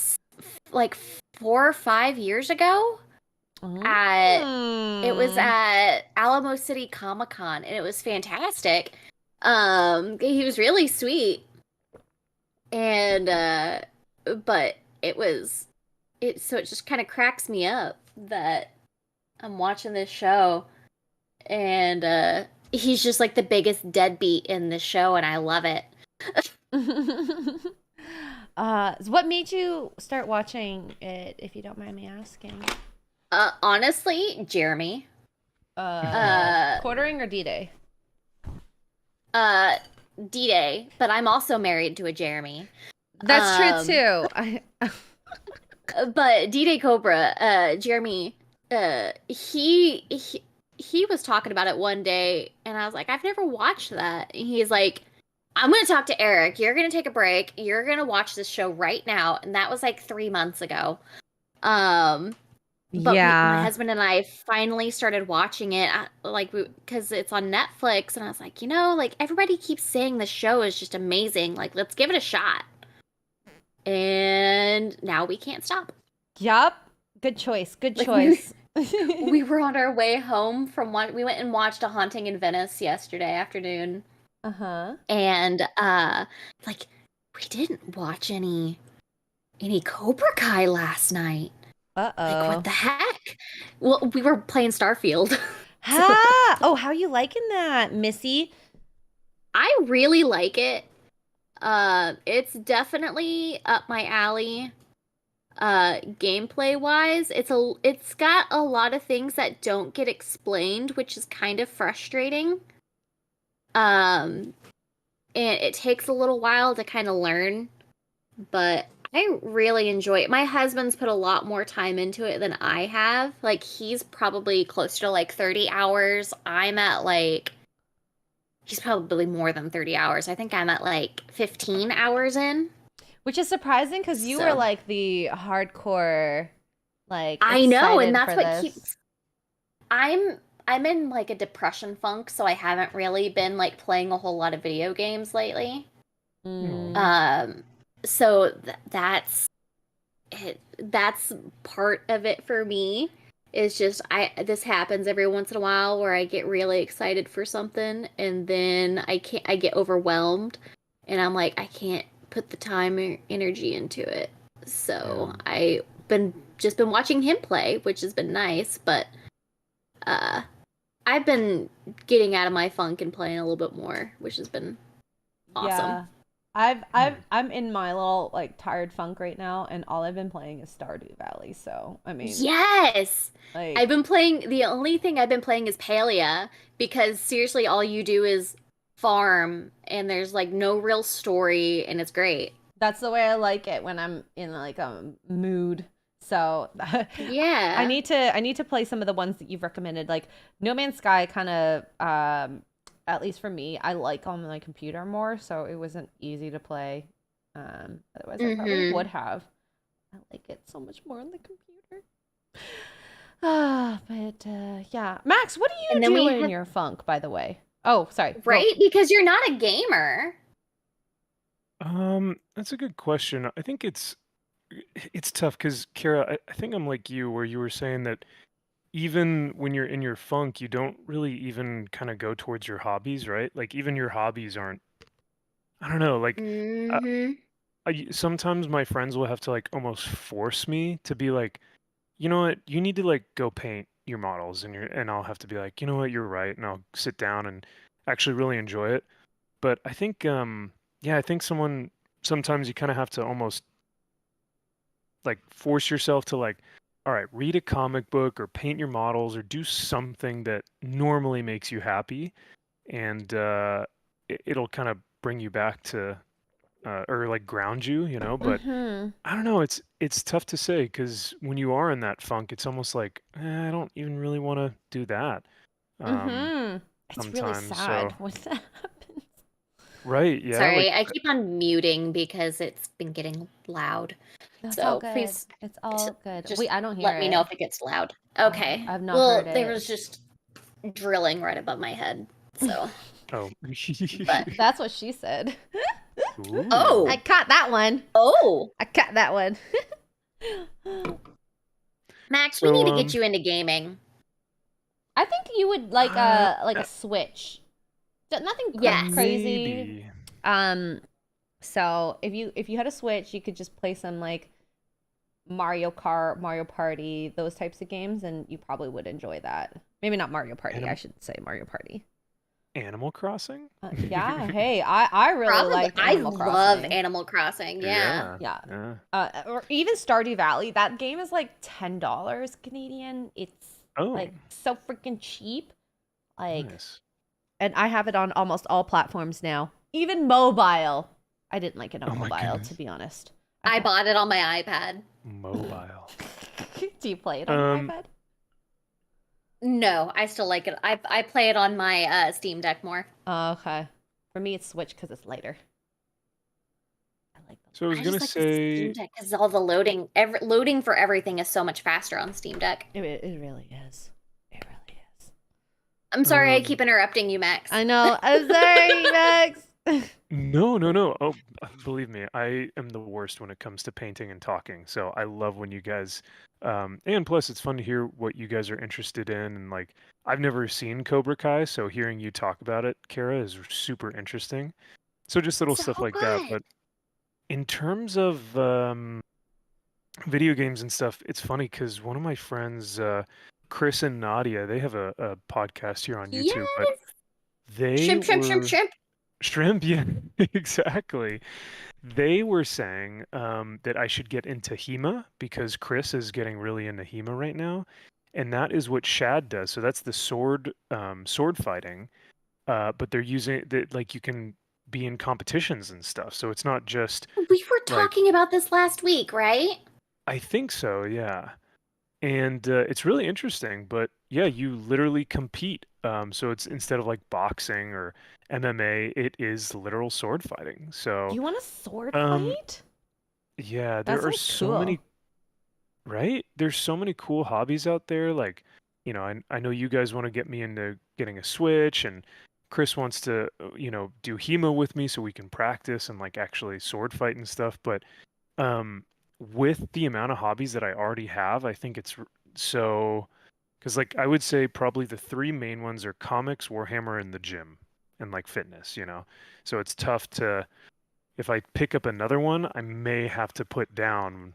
like 4 or 5 years ago. It was at Alamo City Comic-Con, and it was fantastic. He was really sweet, and but so it just kind of cracks me up that I'm watching this show, and he's just like the biggest deadbeat in the show, and I love it. So what made you start watching it, if you don't mind me asking? Honestly, Jeremy. Quartering or D-Day? D-Day, but I'm also married to a Jeremy. That's true too. But D-Day Cobra, Jeremy, he was talking about it one day, and I was like, I've never watched that. And he's like, I'm gonna talk to Eric. You're gonna take a break. You're gonna watch this show right now. And that was like 3 months ago. But my husband and I finally started watching it, because it's on Netflix, and I was like, like everybody keeps saying the show is just amazing. Like, let's give it a shot. And now we can't stop. Yup. Good choice. Good choice. We were on our way home from we went and watched A Haunting in Venice yesterday afternoon. And we didn't watch any Cobra Kai last night. Like, what the heck? Well, we were playing Starfield. Oh, how you liking that, Missy? I really like it. It's definitely up my alley. Gameplay wise, it's got a lot of things that don't get explained, which is kind of frustrating. And it takes a little while to kind of learn, but I really enjoy it. My husband's put a lot more time into it than I have. Like, he's probably close to like 30 hours. I'm at he's probably more than 30 hours. I think I'm at like 15 hours in. Which is surprising because you were like the hardcore, like, I know, and that's what this. Keeps. I'm in like a depression funk, so I haven't really been like playing a whole lot of video games lately. So that's it. That's part of it for me. Is just this happens every once in a while where I get really excited for something, and then I get overwhelmed, and I'm like, I can't put the time or energy into it. So I've been watching him play, which has been nice, but I've been getting out of my funk and playing a little bit more, which has been awesome. Yeah. I'm in my little like tired funk right now, and all I've been playing is Stardew Valley. So I mean, yes, I've been playing. The only thing I've been playing is Palia, because seriously, all you do is farm, and there's like no real story, and it's great. That's the way I like it when I'm in like a mood. So yeah, I need to play some of the ones that you've recommended. Like No Man's Sky kind of at least for me, I like on my computer more, so it wasn't easy to play. Otherwise I probably would have. I like it so much more on the computer. But yeah. Max, what do you do in your funk, by the way? Oh, sorry. Right? Because you're not a gamer. That's a good question. I think it's tough because, Kara, I think I'm like you, where you were saying that even when you're in your funk, you don't really even kind of go towards your hobbies, right? Like, even your hobbies aren't, I don't know, like, sometimes my friends will have to, like, almost force me to be like, you know what, you need to, like, go paint your models, and I'll have to be like, you know what, you're right, and I'll sit down and actually really enjoy it. But I think, I think sometimes you kind of have to almost like force yourself to like, all right, read a comic book or paint your models or do something that normally makes you happy, and it'll kind of bring you back to or like ground you, But I don't know, it's tough to say because when you are in that funk, it's almost like I don't even really want to do that. It's really sad when that happens. Right, yeah. Sorry, I keep on muting because it's been getting loud. That's so all good. Please, it's all good. Just Wait, I don't hear it. Let me know if it gets loud. Okay. I've not heard it. There was just drilling right above my head. So. Oh. But that's what she said. Oh. I caught that one. Oh. I caught that one. Max, we So, need to get you into gaming. I think you would like a Switch. Nothing Yes. crazy. maybe. So if you had a Switch, you could just play some like Mario Kart, Mario Party, those types of games, and you probably would enjoy that. Maybe not Mario Party. I should say Mario Party. Animal Crossing? Yeah. Hey, I really liked Animal Crossing. I love Animal Crossing. Yeah. Yeah. Or even Stardew Valley. That game is like $10 Canadian. It's like so freaking cheap. Like, nice. And I have it on almost all platforms now, even mobile. I didn't like it on mobile, to be honest. I bought it on my iPad. Mobile. Do you play it on the iPad? No, I still like it. I play it on my Steam Deck more. Oh, okay. For me, it's Switch because it's lighter. I like them. So I was gonna say the Steam Deck because all the loading for everything is so much faster on Steam Deck. It really is. It really is. I'm sorry I keep interrupting you, Max. I know. I'm sorry, Max. No. Oh, believe me, I am the worst when it comes to painting and talking. So I love when you guys, and plus it's fun to hear what you guys are interested in. And like, I've never seen Cobra Kai, so hearing you talk about it, Kara, is super interesting. So just little stuff like that. But in terms of video games and stuff, it's funny because one of my friends, Chris and Nadia, they have a podcast here on YouTube. But they Shrimp, yeah, exactly. They were saying that I should get into Hema because Chris is getting really into Hema right now, and that is what Shad does. So that's the sword fighting, but they're using that like you can be in competitions and stuff. So it's not just. We were talking about this last week, right? I think so, yeah. And it's really interesting, but yeah, you literally compete. So it's instead of like boxing or MMA, it is literal sword fighting. So you want a sword fight? Yeah, there are so many, right? There's so many cool hobbies out there. Like, I know you guys want to get me into getting a Switch, and Chris wants to, do Hema with me so we can practice and like actually sword fight and stuff. But with the amount of hobbies that I already have, I think it's so. Because, like, I would say probably the three main ones are comics, Warhammer, and the gym, and like fitness, So it's tough to, if I pick up another one, I may have to put down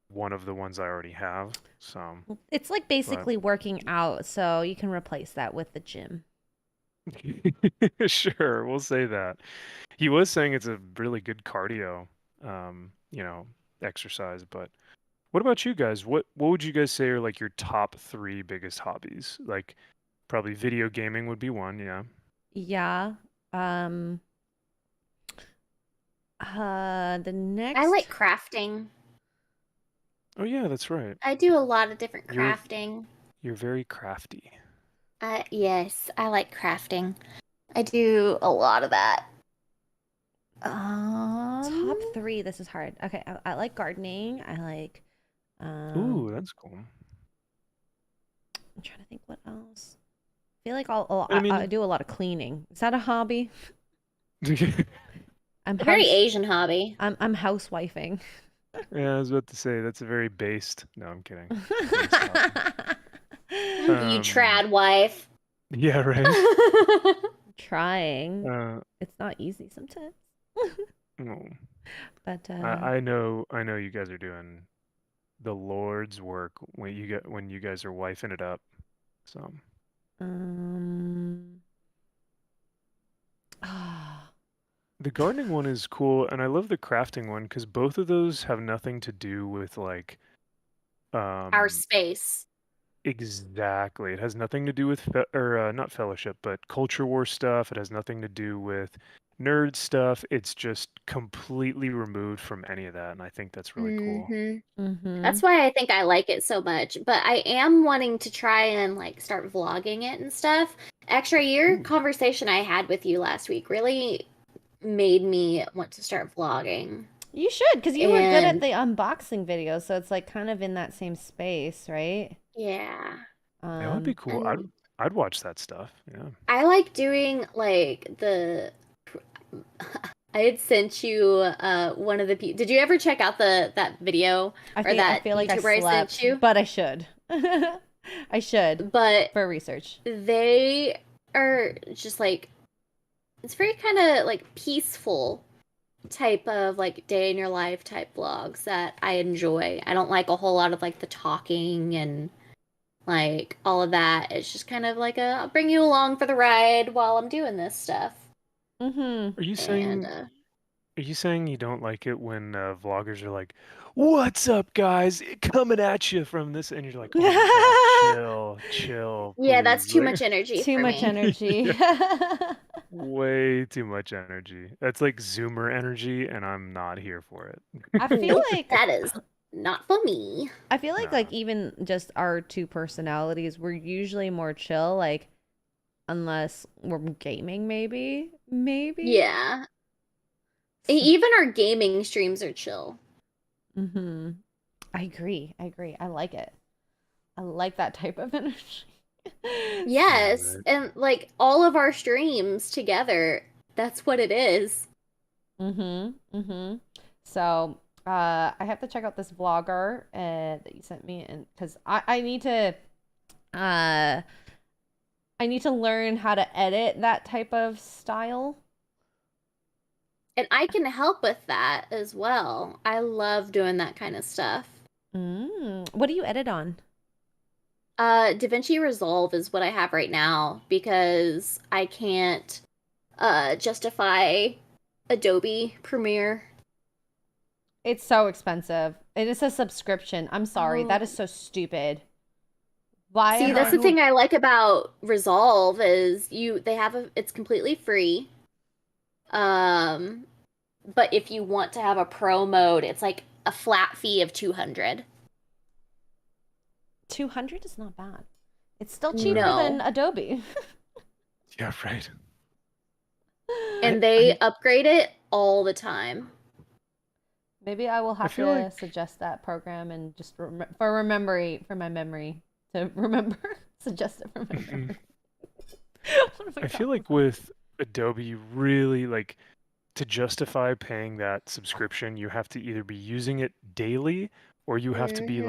one of the ones I already have. So it's like basically working out, so you can replace that with the gym. Sure, we'll say that. He was saying it's a really good cardio, exercise, but. What about you guys? What would you guys say are like your top 3 biggest hobbies? Like probably video gaming would be one, yeah. Yeah. The next I like crafting. Oh yeah, that's right. I do a lot of different crafting. You're very crafty. Yes, I like crafting. I do a lot of that. Top 3, this is hard. Okay, I like gardening. I like Ooh, that's cool. I'm trying to think what else. I feel like I do a lot of cleaning. Is that a hobby? I'm very Asian hobby. I'm housewifing. Yeah, I was about to say that's a very based. No, I'm kidding. You trad wife. Yeah, right. Trying. It's not easy sometimes. No. But I know you guys are doing the Lord's work when you guys are wifing it up. So the gardening one is cool, and I love the crafting one because both of those have nothing to do with like our space. Exactly. It has nothing to do with not fellowship, but culture war stuff. It has nothing to do with nerd stuff. It's just completely removed from any of that, and I think that's really cool. That's why I think I like it so much. But I am wanting to try and like start vlogging it and stuff. Xray, your conversation I had with you last week really made me want to start vlogging. You should, because you were good at the unboxing videos, so it's like kind of in that same space, right? Yeah. That would be cool. I'd watch that stuff. Yeah. I like doing like I had sent you one of the. Did you ever check out that video I feel like YouTuber I slept, sent you? But I should. I should but for research. they are just like, it's very kind of like peaceful type of like day in your life type vlogs that I enjoy. I don't like a whole lot of like the talking and like all of that. It's just kind of like I'll bring you along for the ride while I'm doing this stuff. Mm-hmm. Are you And saying Are you saying you don't like it when vloggers are like, "What's up, guys? Coming at you from this," and you're like, "Oh my God, chill, chill, yeah, that's please." too Like, much energy Too for much me. energy. yeah, way too much energy. That's like Zoomer energy, and I'm not here for it. I feel Nope, like that is not for me. like No. even just our two personalities, we're usually more chill, like unless we're gaming maybe. Maybe. Yeah. Even our gaming streams are chill. Mm-hmm. I agree. I agree. I like it. I like that type of energy. Yes, Right. and like all of our streams together, that's what it is. Mm-hmm. Mm-hmm. So, I have to check out this vlogger that you sent me, and because uh, I need to learn how to edit that type of style. And I can help with that as well. I love doing that kind of stuff. What do you edit on? DaVinci Resolve is what I have right now because I can't justify Adobe Premiere. It's so expensive. It is a subscription. I'm sorry. That is Oh. so stupid. Why See, am that's I? the thing I like about Resolve is it's completely free. Um, but if you want to have a pro mode, it's like a flat fee of 200. 200 is not bad. It's still cheaper Right. than No. Adobe. Yeah, right. I And I they upgrade it all the time. Maybe I will I have feel to like suggest that program and just for my memory to remember. Suggest it for my mhm. memory. What am I I feel talking like about? with Adobe, you really like to justify paying that subscription, you have to either be using it daily or you have to be Hmm.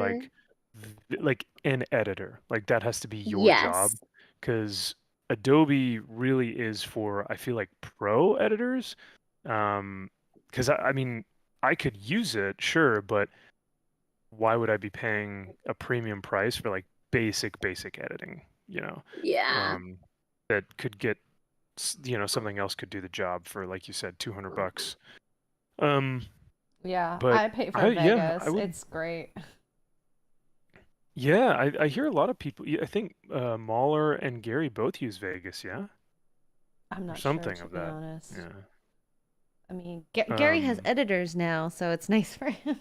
like an editor. Like that has to be your job Yes. because Adobe really is for, I feel like, pro editors. Because I mean, I could use it, sure, but why would I be paying a premium price for like basic editing, you know? Yeah. Um, that could get something else could do the job for, like you said, $200. Um, Yeah, but I pay for yeah, I Vegas. would, It's great. yeah, I hear a lot of people. I think Mahler and Gary both use Vegas, yeah, I'm or not sure something to of be that. honest. Yeah. I mean, Gary has Um, editors now, so it's nice for him.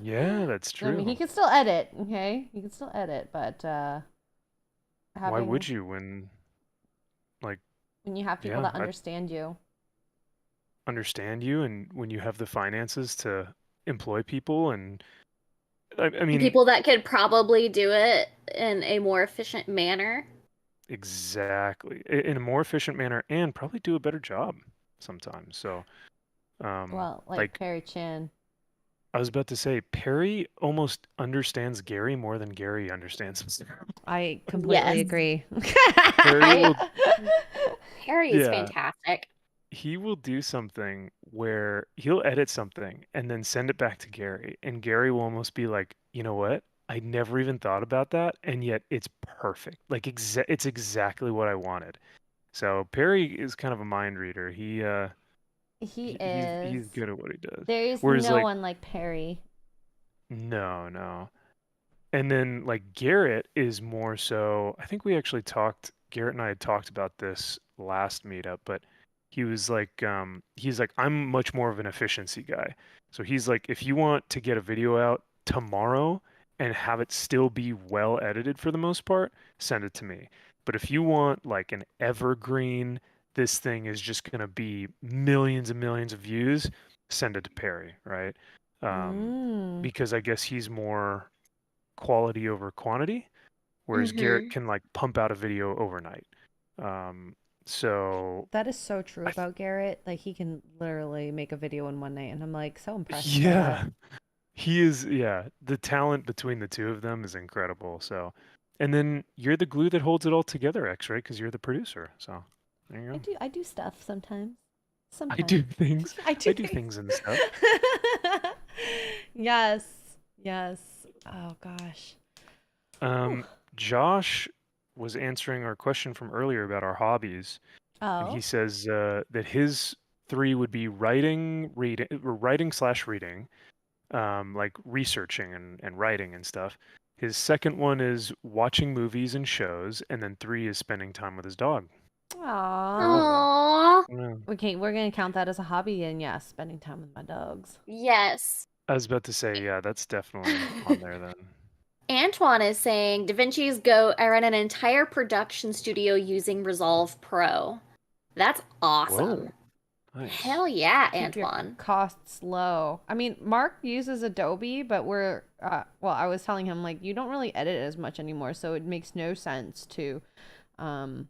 yeah, that's I mean, he true. can still edit, okay? He can still edit, but Why having would you when, like, when you have people yeah, that I understand you. understand you, and when you have the finances to employ people, and I mean, People that could probably do it in a more efficient manner. exactly, in a more efficient manner, and probably do a better job sometimes. So, Well, like like Perry Chan. I was about to say, Perry almost understands Gary more than Gary understands himself. I completely Yes. agree. Perry I will, Harry is yeah, fantastic. he will do something where he'll edit something and then send it back to Gary, and Gary will almost be like, you know what? I never even thought about that, and yet it's perfect. Like it's exactly what I wanted. So Perry is kind of a mind reader. He He's is. good at what he does. There is Whereas no like one like Perry. no. And then like Garrett is more so, I think we actually talked, Garrett and I had talked about this last meetup, but he's like, I'm much more of an efficiency guy. So he's like, if you want to get a video out tomorrow and have it still be well edited for the most part, send it to me. But if you want like an evergreen, this thing is just gonna be millions and millions of views, send it to Perry, right? Um, Mm. because I guess he's more quality over quantity, whereas Garrett Hmm. can like pump out a video overnight. Um, so That is so true I th- about Garrett. Like he can literally make a video in one night, and I'm like so impressed by that. yeah, He is, yeah. The talent between the two of them is incredible. So, and then you're the glue that holds it all together, Xray, because you're the producer. So, there you go. I do stuff sometimes. I do Sometimes. things. I I do do things. things and stuff. Yes. Yes. Oh gosh. Whew. Um, Josh was answering our question from earlier about our hobbies, and he Oh. says that his three would be writing, reading, or writing slash reading, like researching and writing and stuff. His second one is watching movies and shows, and then three is spending time with his dog. Aw. So, Aww. yeah. Okay, we're gonna count that as a hobby, and yes, spending time with my dogs. Yes. I was about to say, yeah, that's definitely on there then. Antoine is saying, Da Vinci's Goat, I run an entire production studio using Resolve Pro. That's awesome. Whoa, nice. Hell yeah, Keep your Antoine. costs low. I mean, Mark uses Adobe, but well, I was telling him like you don't really edit as much anymore, so it makes no sense to um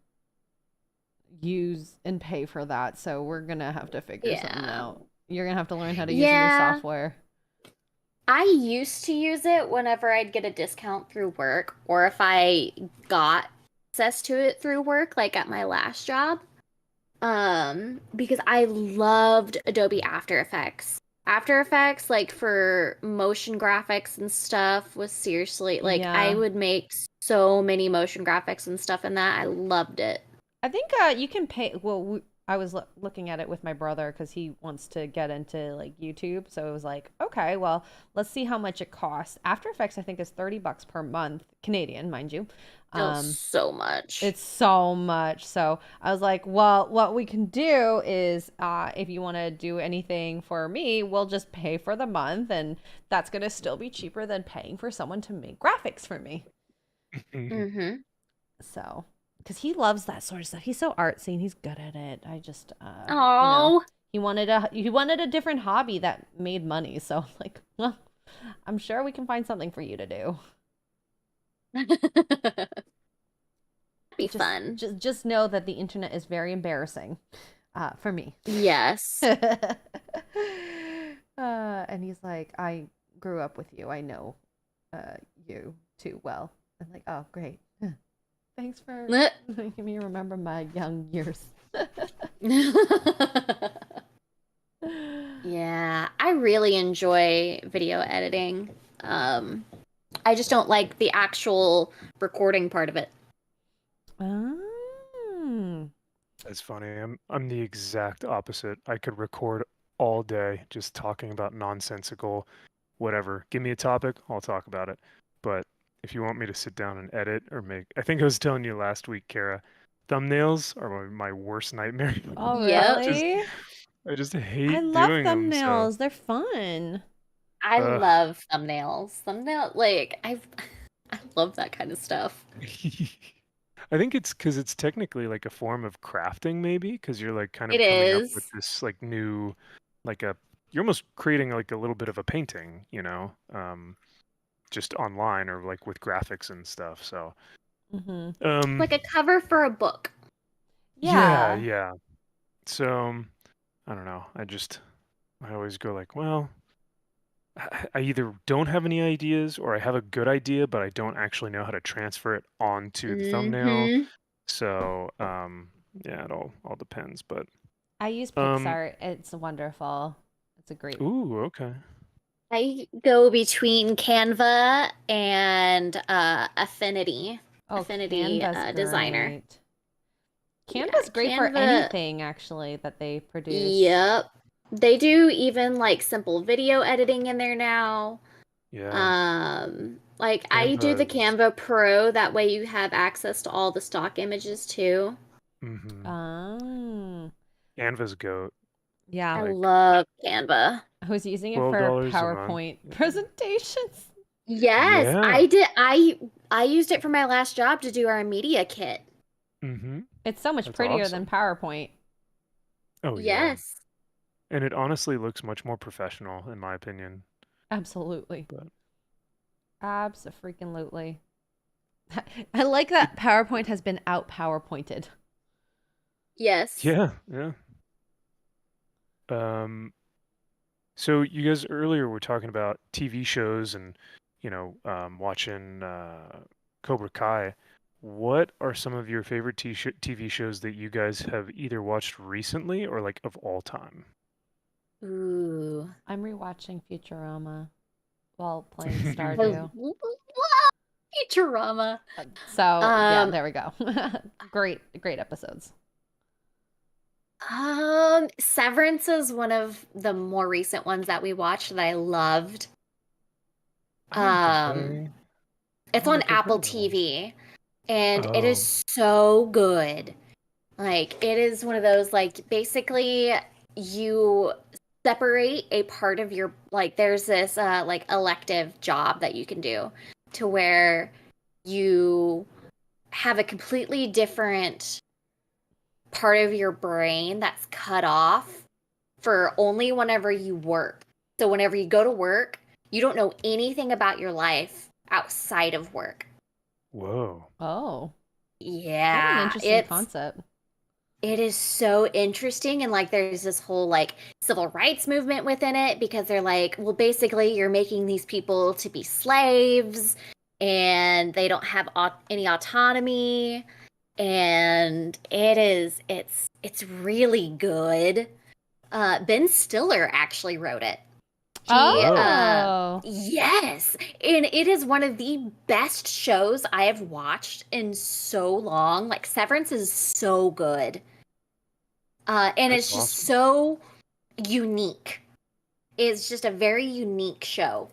use and pay for that. So we're gonna have to figure something Yeah. out. You're gonna have to learn how to use a new software. I used to use it whenever I'd get a discount through work, or if I got access to it through work, like at my last job. Because I loved Adobe After Effects. After Effects, like for motion graphics and stuff, was seriously like I Yeah. would make so many motion graphics and stuff in that. I loved it. I think you can pay. Well, I was looking at it with my brother because he wants to get into like YouTube. So it was like, okay, well, let's see how much it costs. After Effects, I think, is $30 per month, Canadian, mind you. Still so much. It's so much. So I was like, well, what we can do is, if you want to do anything for me, we'll just pay for the month, and that's gonna still be cheaper than paying for someone to make graphics for me. Mm-hmm. So, because he loves that sort of stuff. He's so artsy and he's good at it. I just, Oh. he wanted a different hobby that made money. So I'm like, well, I'm sure we can find something for you to do. Be fun. Just know that the internet is very embarrassing, for me. Yes. And he's like, I grew up with you. I know, you too well. I'm like, oh, great. Thanks for making me remember my young years. Yeah, I really enjoy video editing. I just don't like the actual recording part of it. Oh. That's funny. I'm the exact opposite. I could record all day just talking about nonsensical whatever. Give me a topic, I'll talk about it. But if you want me to sit down and edit or make, I think I was telling you last week, Kara, thumbnails are my worst nightmare. Oh, Yep. really? I just I hate love doing them. So thumbnails. They're fun. I love thumbnails. I love that kind of stuff. I think it's because it's technically like a form of crafting, maybe, because you're like kind of It coming up with is. this like new, like you're almost creating like a little bit of a painting, just online or like with graphics and stuff. So, Like a cover for a book. yeah. So, I don't know. I always go like, well, I either don't have any ideas or I have a good idea, but I don't actually know how to transfer it onto the thumbnail. Mm-hmm. So, yeah, it all depends. But I use Pixar. It's wonderful. It's a great. ooh, okay. I go between Canva and Affinity. Oh, Affinity Canva's Designer. great. Canva's great for anything actually that they produce. Yep. They do even like simple video editing in there now. Yeah. Like I do the Canva Pro, that way you have access to all the stock images too. Mm-hmm. Oh. Canva's goat. Yeah. I love Canva. I was using it for $12 a month. PowerPoint presentations. Yes, Yeah. I did. I used it for my last job to do our media kit. Mm-hmm. It's so much prettier than PowerPoint. Oh, yeah. Yes. And it honestly looks much more professional, in my opinion. Absolutely. But Abso-freaking-lutely. I like that PowerPoint has been out PowerPointed. Yes. yeah. So you guys earlier were talking about TV shows and, watching Cobra Kai. What are some of your favorite TV shows that you guys have either watched recently or like of all time? Ooh. I'm rewatching Futurama while playing I Stardew. love Futurama. So yeah, Um, there we go. Great episodes. Severance is one of the more recent ones that we watched that I loved. I don't think Um, I it's don't on think I've heard Apple of that one. TV, and it Oh, is so good. Like, it is one of those, like, basically you separate a part of your, like, there's this, like, elective job that you can do to where you have a completely different part of your brain that's cut off for only whenever you work. So whenever you go to work, you don't know anything about your life outside of work. whoa. Oh, what an Yeah, interesting concept. it is so interesting, and like there's this whole like civil rights movement within it because they're like, well, basically you're making these people to be slaves and they don't have any autonomy, and it's really good. Ben Stiller actually wrote it. Oh. Yes, and it is one of the best shows I have watched in so long. Like Severance is so good. And That's it's just awesome. so unique. It's just a very unique show.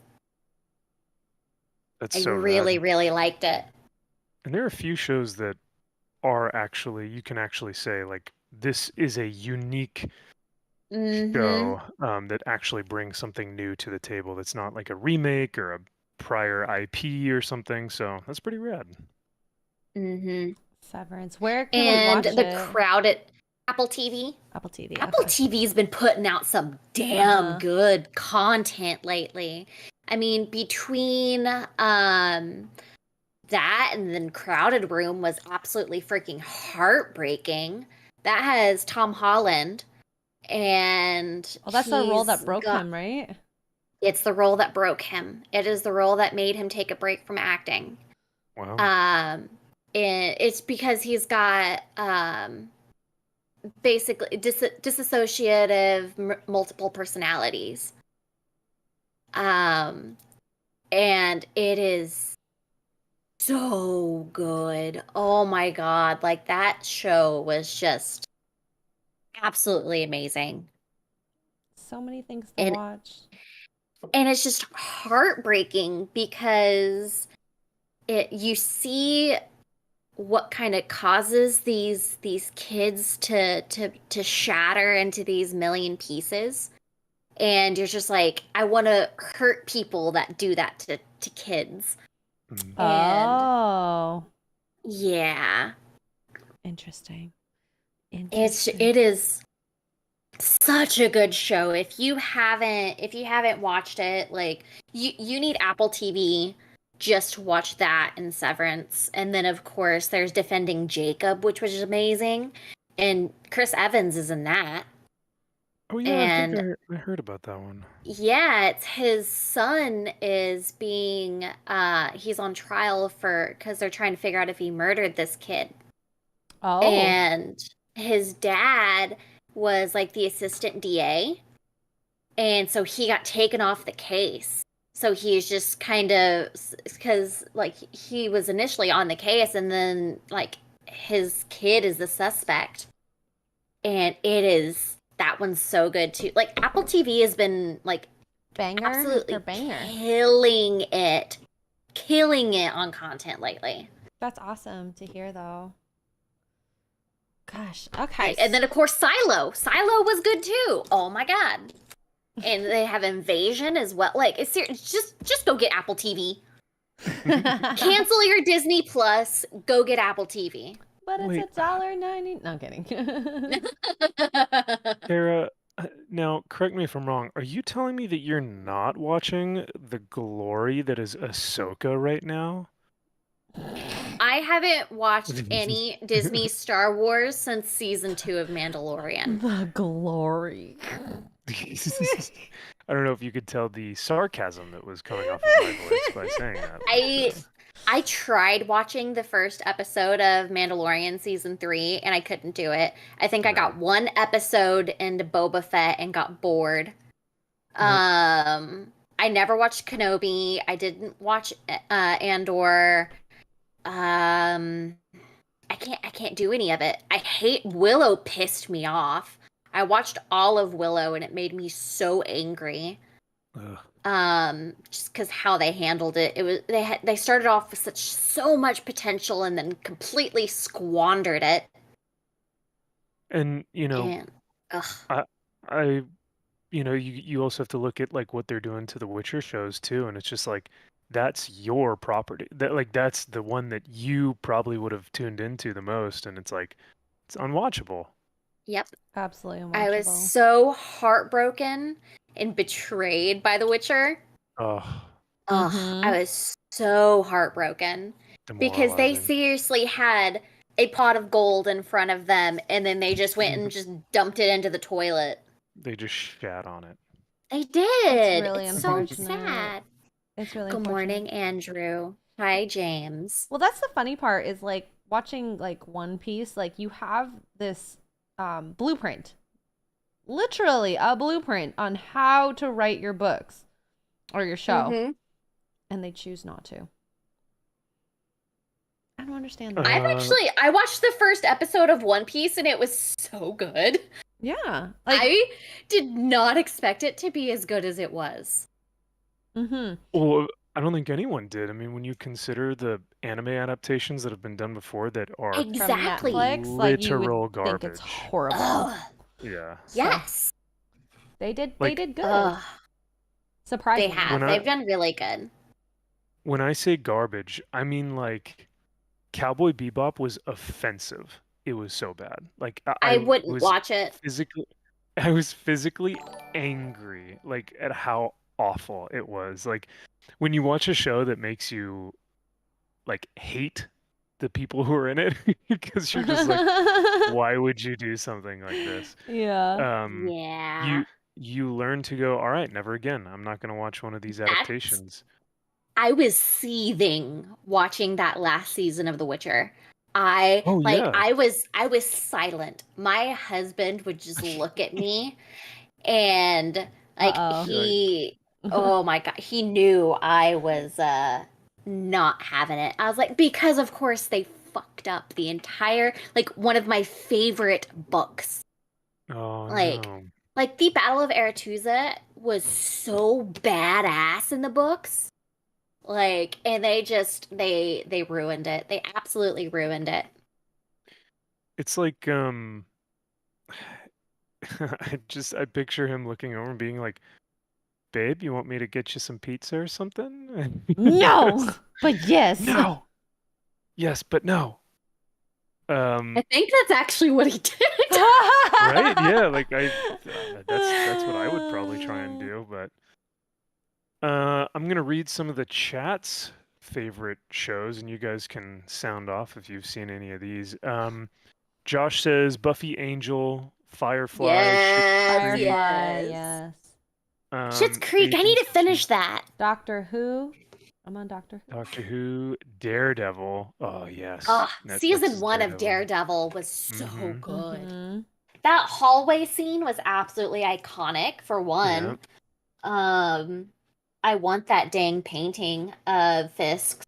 That's I so really, rad. really liked it. And there are a few shows that are actually, you can actually say, like, this is a unique Mm-hmm. show that actually brings something new to the table that's not like a remake or a prior IP or something. So that's pretty rad. Mm-hmm. Severance. Where can we And watch the it? crowded Apple TV. Apple TV. Apple Okay. TV's been putting out some damn good content lately. I mean, between that and then Crowded Room was absolutely freaking heartbreaking. That has Tom Holland, and Well, that's the role that he's broke got him, right? it's the role that broke him. It is the role that made him take a break from acting. Wow. And it's because he's got basically disassociative multiple personalities. And it is so good. Oh my God. Like that show was just absolutely amazing. So many things to And watch. it's just heartbreaking because you see what kind of causes these kids to shatter into these million pieces. And you're just like, I want to hurt people that do that to kids. Mm. And Oh, yeah, interesting. it is such a good show. If you haven't watched it, like you need Apple TV just to watch that and Severance. And then of course there's Defending Jacob, which was amazing. And Chris Evans is in that. Oh yeah, I think And I heard about that one. yeah, it's his son is being he's on trial for because they're trying to figure out if he murdered this kid. Oh, And his dad was like the assistant DA. And so he got taken off the case. So he's just kind of because like he was initially on the case and then like his kid is the suspect. And that one's so good too. Like Apple TV has been like banger absolutely after banger. killing it on content lately. That's awesome to hear, though. Gosh, okay. And then of course Silo was good too. Oh my God. And they have Invasion as well. Like it's just go get Apple TV. Cancel your Disney Plus, go get Apple TV. But Wait. it's $1.90. No, I'm kidding. Tara, now correct me if I'm wrong. Are you telling me that you're not watching the glory that is Ahsoka right now? I haven't watched any Disney Star Wars since season 2 of Mandalorian. The glory. I don't know if you could tell the sarcasm that was coming off of my voice by saying that. I tried watching the first episode of Mandalorian season 3 and I couldn't do it. I think I got one episode into Boba Fett and got bored. I never watched Kenobi. I didn't watch Andor. I can't do any of it. I hate Willow. Pissed me off. I watched all of Willow and it made me so angry. Just because how they handled it. It was they started off with so much potential and then completely squandered it. And And, I you also have to look at like what they're doing to the Witcher shows too, and it's just like that's your property. That's the one that you probably would have tuned into the most, and it's like it's unwatchable. Yep. Absolutely unwatchable. I was so heartbroken and betrayed by The Witcher. Oh, I was so heartbroken because they seriously had a pot of gold in front of them and then they just went and just dumped it into the toilet. They just shat on it. They did. It's really it's so unfortunate. sad. It's really Good morning, Andrew. Hi, James. Well, that's the funny part is like watching like One Piece, like you have this blueprint. Literally a blueprint on how to write your books or your show. And they choose not to. I don't understand that. I watched the first episode of One Piece and it was so good. Yeah. I did not expect it to be as good as it was. Well, I don't think anyone did. I mean, when you consider the anime adaptations that have been done before that are exactly Netflix, literal like you would garbage. think it's horrible. Yeah. Yes. They did good. They Surprisingly. have. They've done really good. When I say garbage, I mean like Cowboy Bebop was offensive. It was so bad. Like I wouldn't watch it. I was physically angry, like at how awful it was. Like when you watch a show that makes you like hate the people who are in it because you're just like, why would you do something like this? Yeah. You learn to go, all right, never again. I'm not going to watch one of these adaptations. I was seething watching that last season of The Witcher. I was silent. My husband would just look at me and like oh my god, he knew I was not having it. I was like, because of course they fucked up the entire like one of my favorite books. Oh no. Like the Battle of Aretuza was so badass in the books. Like, and they ruined it. They absolutely ruined it. It's like I picture him looking over and being like, babe, you want me to get you some pizza or something? No, but yes. No. Yes, but no. I think that's actually what he did. Right? Yeah, like that's what I would probably try and do, but I'm gonna read some of the chat's favorite shows, and you guys can sound off if you've seen any of these. Josh says Buffy, Angel, Firefly, Yes. Schitt's Creek. I need to finish that. Doctor Who. I'm on Doctor Who. Doctor Who, Daredevil. Oh yes. Season 1 of Daredevil was so good. That hallway scene was absolutely iconic. For one, I want that dang painting of Fisk's,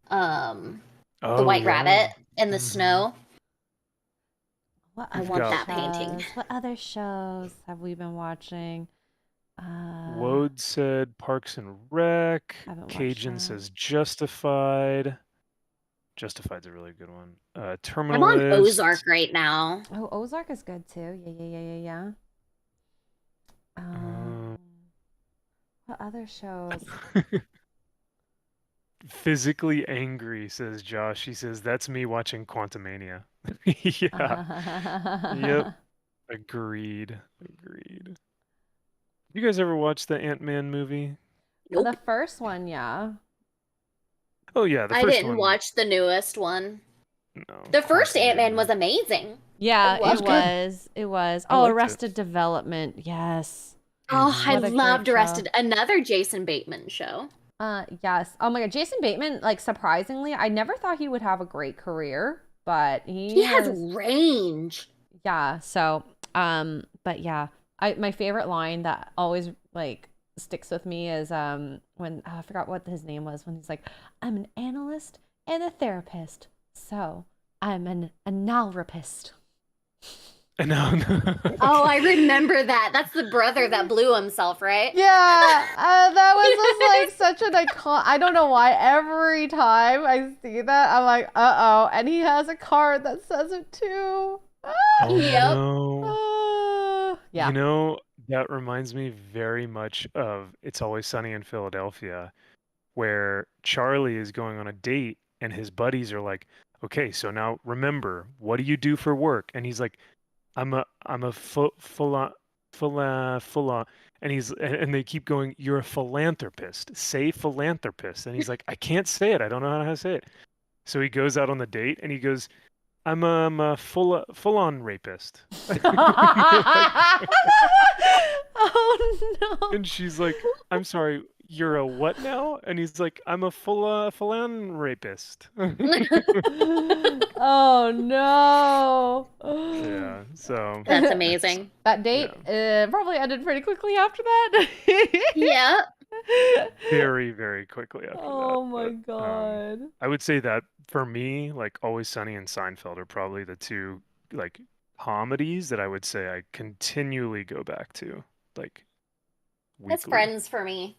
the White Rabbit in the snow. I want that painting. What other shows have we been watching? Wode said Parks and Rec. Cajun says Justified. Justified's a really good one. Terminalist. I'm on Ozark right now. Oh, Ozark is good too. Yeah. What other shows? Physically angry, says Josh. He says, that's me watching Quantumania. Yeah. Yep. Agreed. You guys ever watch the Ant-Man movie? Nope. The first one, yeah. Oh, yeah. I didn't watch the newest one. No. The first Ant-Man was amazing. Yeah, it was. Oh, Arrested Development. Yes. Oh, I What a great loved show. Arrested. Another Jason Bateman show. Yes. Oh my God, Jason Bateman. Like surprisingly, I never thought he would have a great career, but He has range. Yeah. So, but yeah, my favorite line that always like sticks with me is when I forgot what his name was when he's like, "I'm an analyst and a therapist, so I'm an analrapist." No, no. Oh, I remember that. That's the brother that blew himself, right? Yeah, that was just like such an icon. I don't know why every time I see that, I'm like, uh-oh, and he has a card that says it too. Oh Yep. no. Yeah. You know, that reminds me very much of It's Always Sunny in Philadelphia, where Charlie is going on a date and his buddies are like, "Okay, so now remember, what do you do for work?" And he's like, I'm a full on, and and they keep going, "You're a philanthropist. Say philanthropist." And he's like, "I can't say it. I don't know how to say it." So he goes out on the date and he goes, I'm a full on rapist." Oh no. And she's like, "I'm sorry, you're a what now?" And he's like, "I'm a full on rapist." Oh no. Yeah, so That's amazing. That date probably ended pretty quickly after that. Yeah. very, very quickly after that. Oh my But God. I would say that for me, like Always Sunny and Seinfeld are probably the two like comedies that I would say I continually go back to, like That's weekly. Friends for me.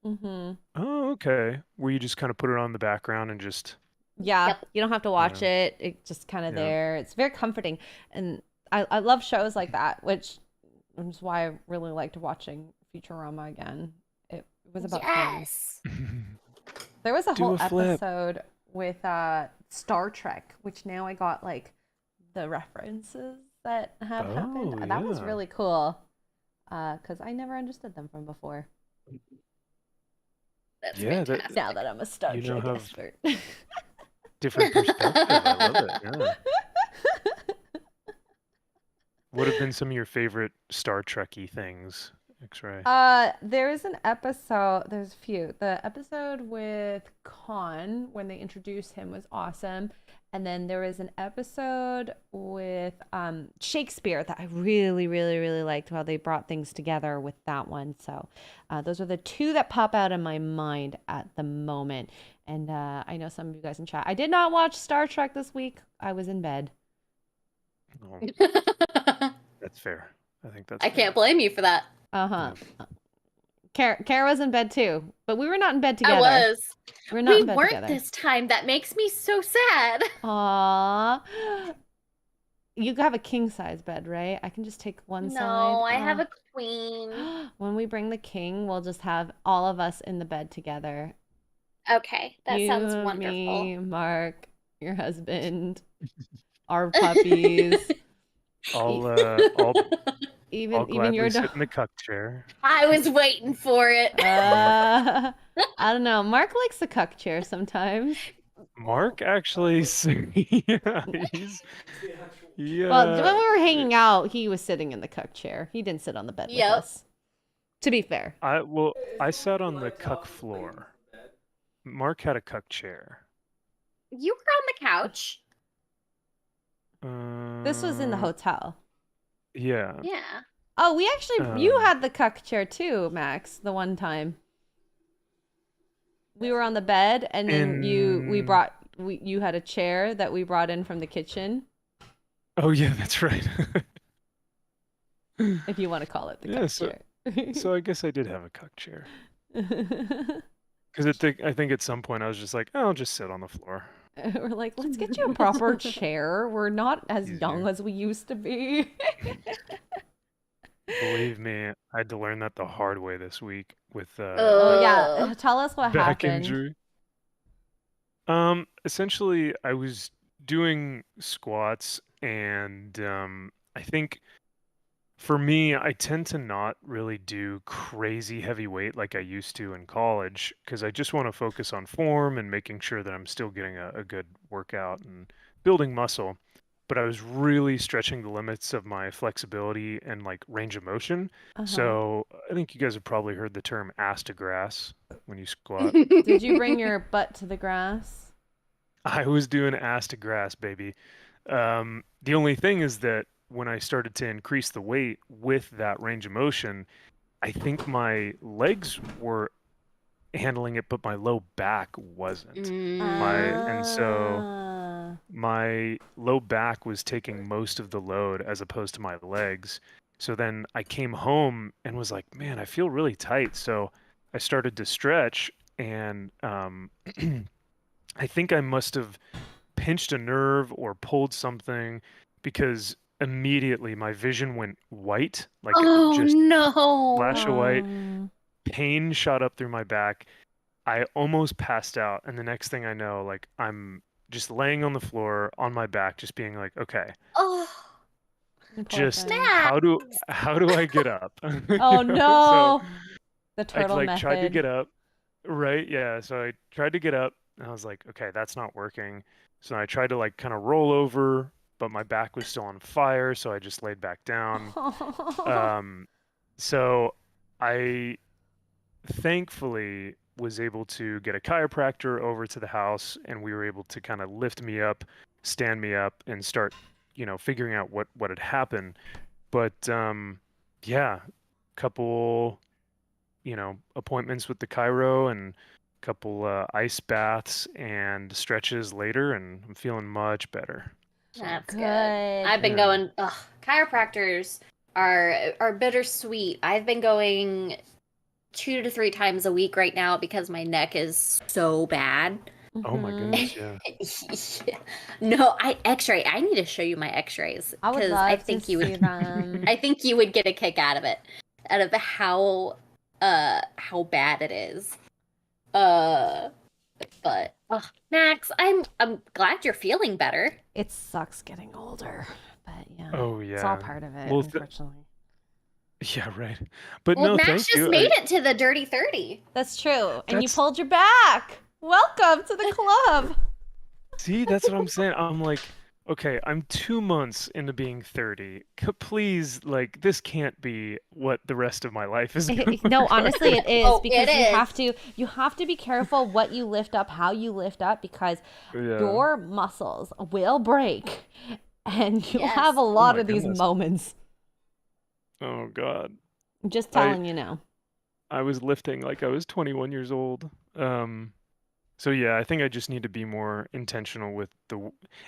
Mm-hmm. Oh, okay. Where you just kind of put it on in the background and just Yeah, Yep. you don't have to watch it. It's just kind of Yeah. there. It's very comforting. And I love shows like that, which is why I really liked watching Futurama again. It was about friends. Yes. There was a Do whole a flip. episode with Star Trek, which now I got like the references that have happened. Oh, That was yeah. really cool. Because I never understood them from before. That's Yeah, fantastic. Now that I'm a Star You now Trek have expert. different perspective. I love it. Yeah. What have been some of your favorite Star Trek-y things, Xray? There's an episode, there's a few. The episode with Khan when they introduced him was awesome. And then there was an episode with Shakespeare that I really, really, really liked how they brought things together with that one. So those are the two that pop out in my mind at the moment. And I know some of you guys in chat. I did not watch Star Trek this week. I was in bed. Oh, that's fair. I think that's I fair. can't blame you for that. Uh-huh. Kara was in bed too, but we were not in bed together. I was. We were not We in bed weren't together. this time. That makes me so sad. Aww. You have a king size bed, right? I can just take one side. No, I have a queen. When we bring the king, we'll just have all of us in the bed together. Okay, that You, sounds wonderful. me, Mark, your husband, our puppies. I'll Even gladly your sit dog. in the cuck chair. I was waiting for it. I don't know. Mark likes the cuck chair sometimes. Mark actually, yeah, Well, when we were hanging out, he was sitting in the cuck chair. He didn't sit on the bed with us. To be fair. I sat on the cuck floor. Mark had a cuck chair. You were on the couch. This was in the hotel. Yeah. Yeah. Oh, we actually, you had the cuck chair too, Max, the one time. We were on the bed and then you had a chair that we brought in from the kitchen. Oh yeah, that's right. If you want to call it the cuck chair. So I guess I did have a cuck chair. Because I think at some point I was just like, oh, I'll just sit on the floor. We're like, let's get you a proper chair. We're not as young as we used to be. Believe me, I had to learn that the hard way this week with oh yeah, tell us what back happened. Injury. Essentially, I was doing squats, and I think for me, I tend to not really do crazy heavy weight like I used to in college because I just want to focus on form and making sure that I'm still getting a good workout and building muscle. but I was really stretching the limits of my flexibility and like range of motion. Uh-huh. So I think you guys have probably heard the term ass to grass when you squat. Did you bring your butt to the grass? I was doing ass to grass, baby. The only thing is that when I started to increase the weight with that range of motion, I think my legs were handling it, but my low back wasn't. And so Ah. my low back was taking most of the load as opposed to my legs. So then I came home and was like, man, I feel really tight. So I started to stretch and I think I must have pinched a nerve or pulled something because immediately my vision went white, like Oh just no. flash of white. Pain shot up through my back. I almost passed out, and the next thing I know, like I'm just laying on the floor on my back, just being like, okay, Oh, just snap. how do I get up? Oh So no. The I turtle like tried to method. get up, right? Yeah, so I tried to get up, and I was like, okay, that's not working. So I tried to like kind of roll over, but my back was still on fire, so I just laid back down. Um, so I thankfully was able to get a chiropractor over to the house and we were able to kind of lift me up, stand me up and start, figuring out what had happened. But yeah, couple, appointments with the chiro and couple ice baths and stretches later and I'm feeling much better. So That's good. Good. I've been yeah. going, chiropractors are bittersweet. I've been going 2 to 3 times a week right now because my neck is so bad. Oh my Mhm. goodness, yeah. Yeah. No, X-ray. I need to show you my X-rays I would because love I to think you see would them. I think you would get a kick out of it. Out of how bad it is. But Max, I'm glad you're feeling better. It sucks getting older, but yeah, Oh it's all yeah. part of it, Well, unfortunately. yeah, right. But Well, no, Max thank just you. made it to the Dirty 30. That's true. And you That's pulled your back. Welcome to the club. See, that's what I'm saying. I'm like, okay, I'm 2 months into being 30. Please, like, this can't be what the rest of my life is gonna No, look honestly, like. it is Oh, because it is. you have to be careful what you lift up, how you lift up, because Yeah. your muscles will break, and you'll have Yes. a Oh lot my of these goodness. moments. Oh God. I'm just I telling you now. I was lifting like I was 21 years old. So yeah, I think I just need to be more intentional with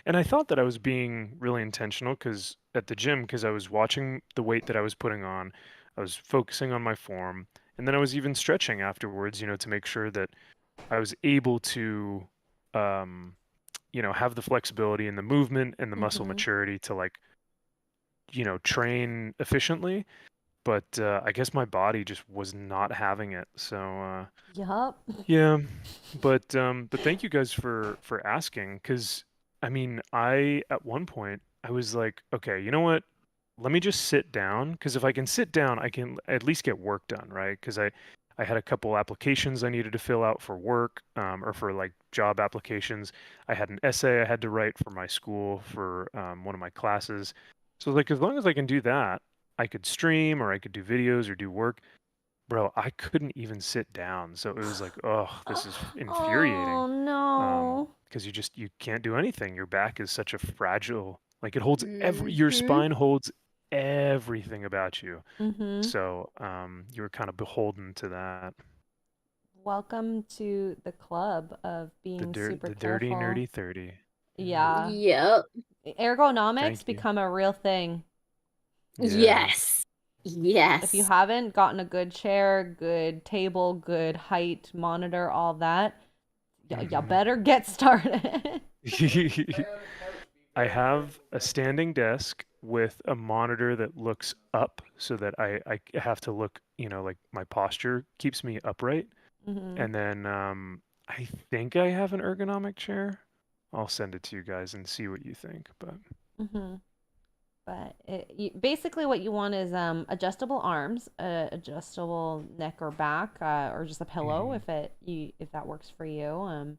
and I thought that I was being really intentional because at the gym, because I was watching the weight that I was putting on, I was focusing on my form, and then I was even stretching afterwards, to make sure that I was able to, um, have the flexibility and the movement and the muscle Mm-hmm. maturity to like, train efficiently. But I guess my body just was not having it. So Yup. yeah, but thank you guys for asking because I mean, I at one point I was like, okay, you know what? Let me just sit down because if I can sit down, I can at least get work done, right? Because I had a couple applications I needed to fill out for work, or for like job applications. I had an essay I had to write for my school for one of my classes. So like as long as I can do that, I could stream or I could do videos or do work. Bro, I couldn't even sit down. So it was like, oh, this is Oh infuriating. no. Because you can't do anything. Your back is such a fragile, like it holds your Mm-hmm. spine holds everything about you. Mm-hmm. So you were kind of beholden to that. Welcome to the club of being super The dirty careful. nerdy 30. Yeah. Yep. Ergonomics Thank you. become a real thing. Yeah. Yes. If you Yes. haven't gotten a good chair, good table, good height monitor, all that, y'all Mhm. better get started. I have a standing desk with a monitor that looks up so that I have to look, like my posture keeps me upright. Hmm. And then I think I have an ergonomic chair. I'll send it to you guys and see what you think. But Hmm. But basically, what you want is adjustable arms, adjustable neck or back, or just a pillow Mhm. if that works for you. And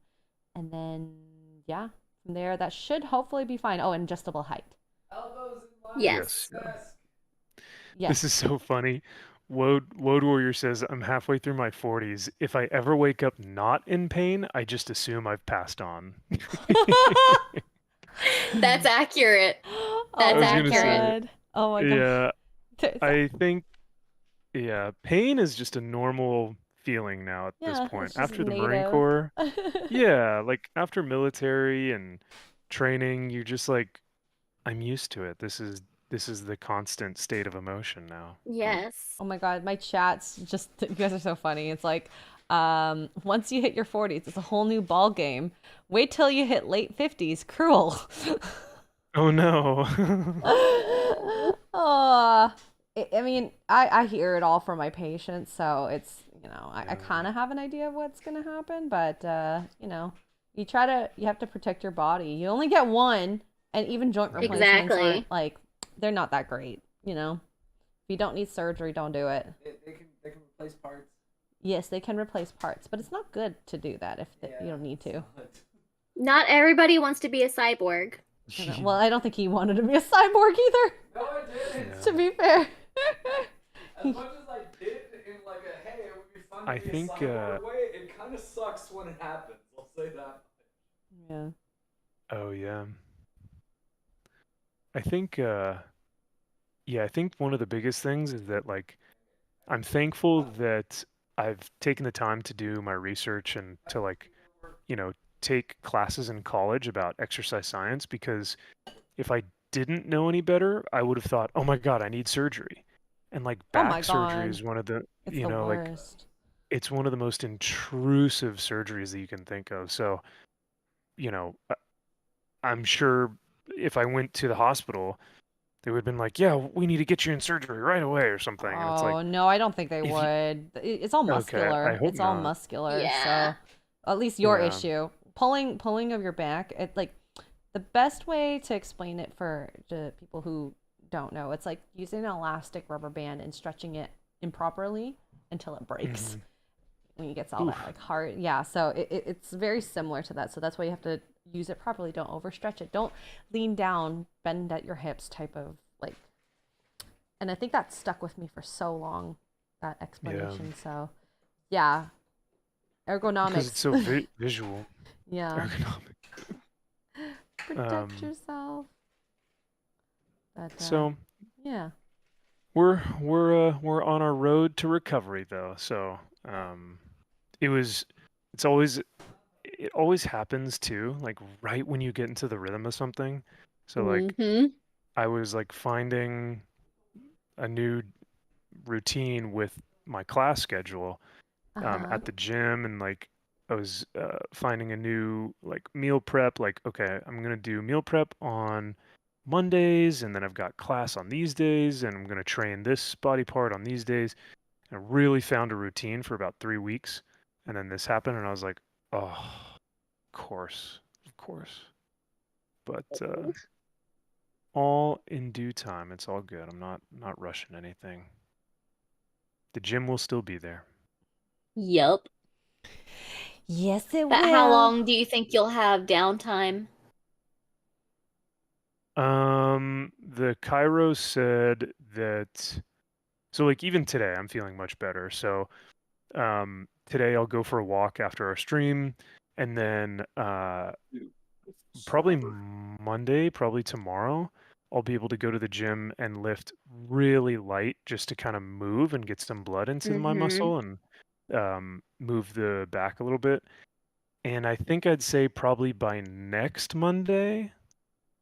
then yeah, from there. That should hopefully be fine. Oh, and adjustable height. Elbows in line Yes. with the desk. This Yes. is so funny. Woad Warrior says, I'm halfway through my 40s. If I ever wake up not in pain, I just assume I've passed on. That's accurate. Oh That's was my gonna say, accurate. God. Oh my God. yeah, There's- I think, yeah, pain is just a normal feeling now at this Yeah, point. it's just After the Marine native. Corps, yeah, like after military and training, you're just like, I'm used to it. This is the constant state of emotion now. Yes. Oh my God, my chats just you guys are so funny. It's like once you hit your 40s, it's a whole new ball game. Wait till you hit late 50s. Cruel. Oh no. Oh, I mean, I hear it all from my patients, so it's, I Yeah. kind of have an idea of what's gonna happen, but you have to protect your body. You only get one, and even joint replacements Exactly. aren't like, they're not that great, If you don't need surgery, don't do it. They can replace parts. Yes, they can replace parts, but it's not good to do that if you don't need to. Not everybody wants to be a cyborg. Well, I don't think he wanted to be a cyborg either, No, I didn't. Yeah. to be fair. As much as I did in like a hey, it would be fun to I be think, a cyborg way, it kind of sucks when it happens. I'll say that. Yeah. Oh yeah. I think yeah, I think one of the biggest things is that like I'm thankful that I've taken the time to do my research and to like, take classes in college about exercise science because if I didn't know any better, I would have thought, "Oh my God, I need surgery." And like Oh my back surgery God. is one of the, It's the like worst. it's one of the most intrusive surgeries that you can think of. So, you know, I'm sure if I went to the hospital, they would have been like, "Yeah, we need to get you in surgery right away" or something. And it's like, Oh, no, I don't think they if you, would. It's all okay, I muscular. hope It's all not. muscular. Yeah. So, at least your Yeah. issue. Pulling of your back, like the best way to explain it to people who don't know, it's like using an elastic rubber band and stretching it improperly until it breaks. Mhm. When you get all that Oof. like hard, yeah. So it's very similar to that. So that's why you have to use it properly. Don't overstretch it. Don't lean down, bend at your hips type of like. And I think that stuck with me for so long, that Yeah. explanation. So, yeah, Because ergonomics. it's so visual. Yeah, Ergonomic. protect Um, yourself. But so yeah, we're on our road to recovery though. So it was it's always it always happens too, like right when you get into the rhythm of something. So like Mm-hmm. I was like finding a new routine with my class schedule uh-huh. at the gym, and like I was finding a new like meal prep. Like, okay, I'm gonna do meal prep on Mondays, and then I've got class on these days, and I'm gonna train this body part on these days. I really found a routine for about 3 weeks, and then this happened, and I was like, oh, of course. But all in due time. It's all good. I'm not rushing anything. The gym will still be there. Yup. Yes, it But how will. long do you think you'll have downtime? The Cairo said that, so like even today I'm feeling much better. So today I'll go for a walk after our stream, and then probably Monday, probably tomorrow, I'll be able to go to the gym and lift really light just to kind of move and get some blood into my Mm-hmm. muscle and move the back a little bit. And I think I'd say probably by next Monday,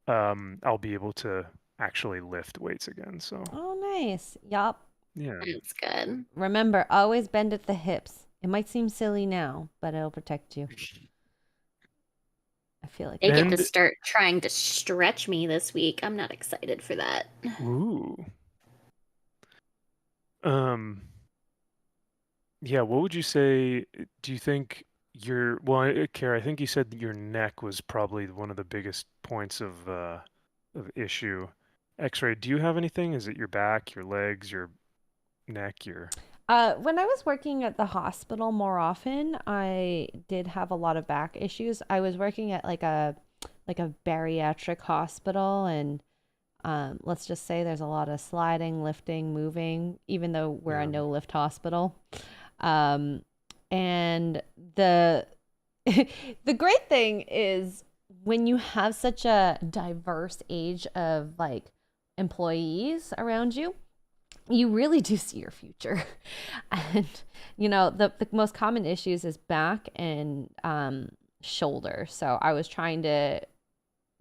I'll be able to actually lift weights again. So Oh, nice. Yup. yeah. That's good. Remember, always bend at the hips. It might seem silly now, but it'll protect you. I feel like They get to And start trying to stretch me this week. I'm not excited for that. ooh. Um yeah, what would you say, do you think Kara, I think you said that your neck was probably one of the biggest points of issue. X-ray, do you have anything? Is it your back, your legs, your neck, your when I was working at the hospital more often, I did have a lot of back issues. I was working at like a like a bariatric hospital, and let's just say there's a lot of sliding, lifting, moving, even though we're a no lift hospital. And the the great thing is when you have such a diverse age of like employees around you, you really do see your future. And the most common issues is back and shoulder. So I was trying to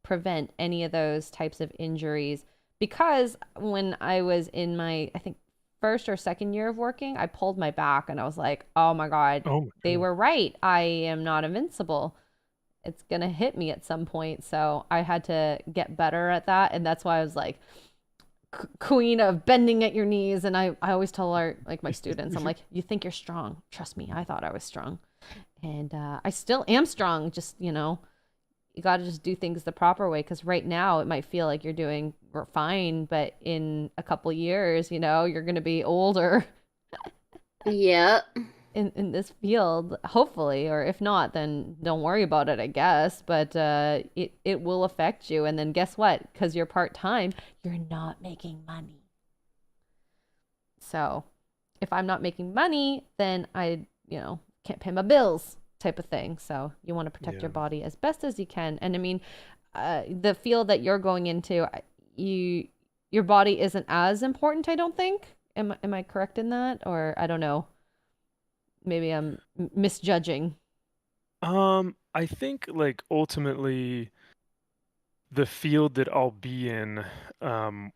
prevent any of those types of injuries, because when I was in my, I think, first or second year of working, I pulled my back and I was like, oh my God, they were right. I am not invincible. It's going to hit me at some point. So I had to get better at that. And that's why I was like, queen of bending at your knees. And I always tell my students, I'm like, you think you're strong. Trust me. I thought I was strong. And I still am strong. Just, you got to just do things the proper way. Because right now it might feel like you're doing fine, but in a couple years, you're going to be older. Yeah. In this field, hopefully, or if not, then don't worry about it, I guess. But it will affect you. And then guess what? Because you're part-time, you're not making money. So if I'm not making money, then I, can't pay my bills, type of thing. So you want to protect your body as best as you can. And I mean, the field that you're going into, your body isn't as important, I don't think. Am I correct in that? Or I don't know. Maybe I'm misjudging. I think like ultimately the field that I'll be in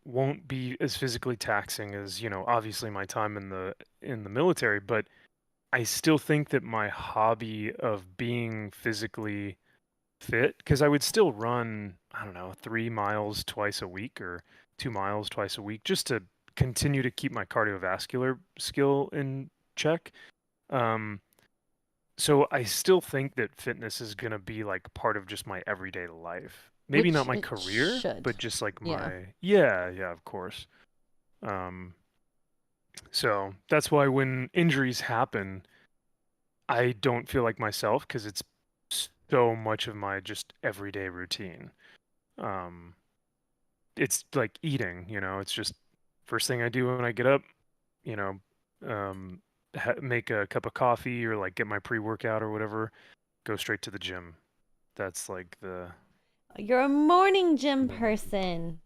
won't be as physically taxing as, obviously my time in the military, but I still think that my hobby of being physically fit, because I would still run, I don't know, 3 miles twice a week or 2 miles twice a week just to continue to keep my cardiovascular skill in check. So I still think that fitness is going to be like part of just my everyday life. Maybe Which not my it career, should. but just like Yeah. yeah, of course. So that's why when injuries happen, I don't feel like myself because it's so much of my just everyday routine. It's like eating, it's just first thing I do when I get up, you know, make a cup of coffee or like get my pre-workout or whatever, go straight to the gym. That's like You're a morning gym person.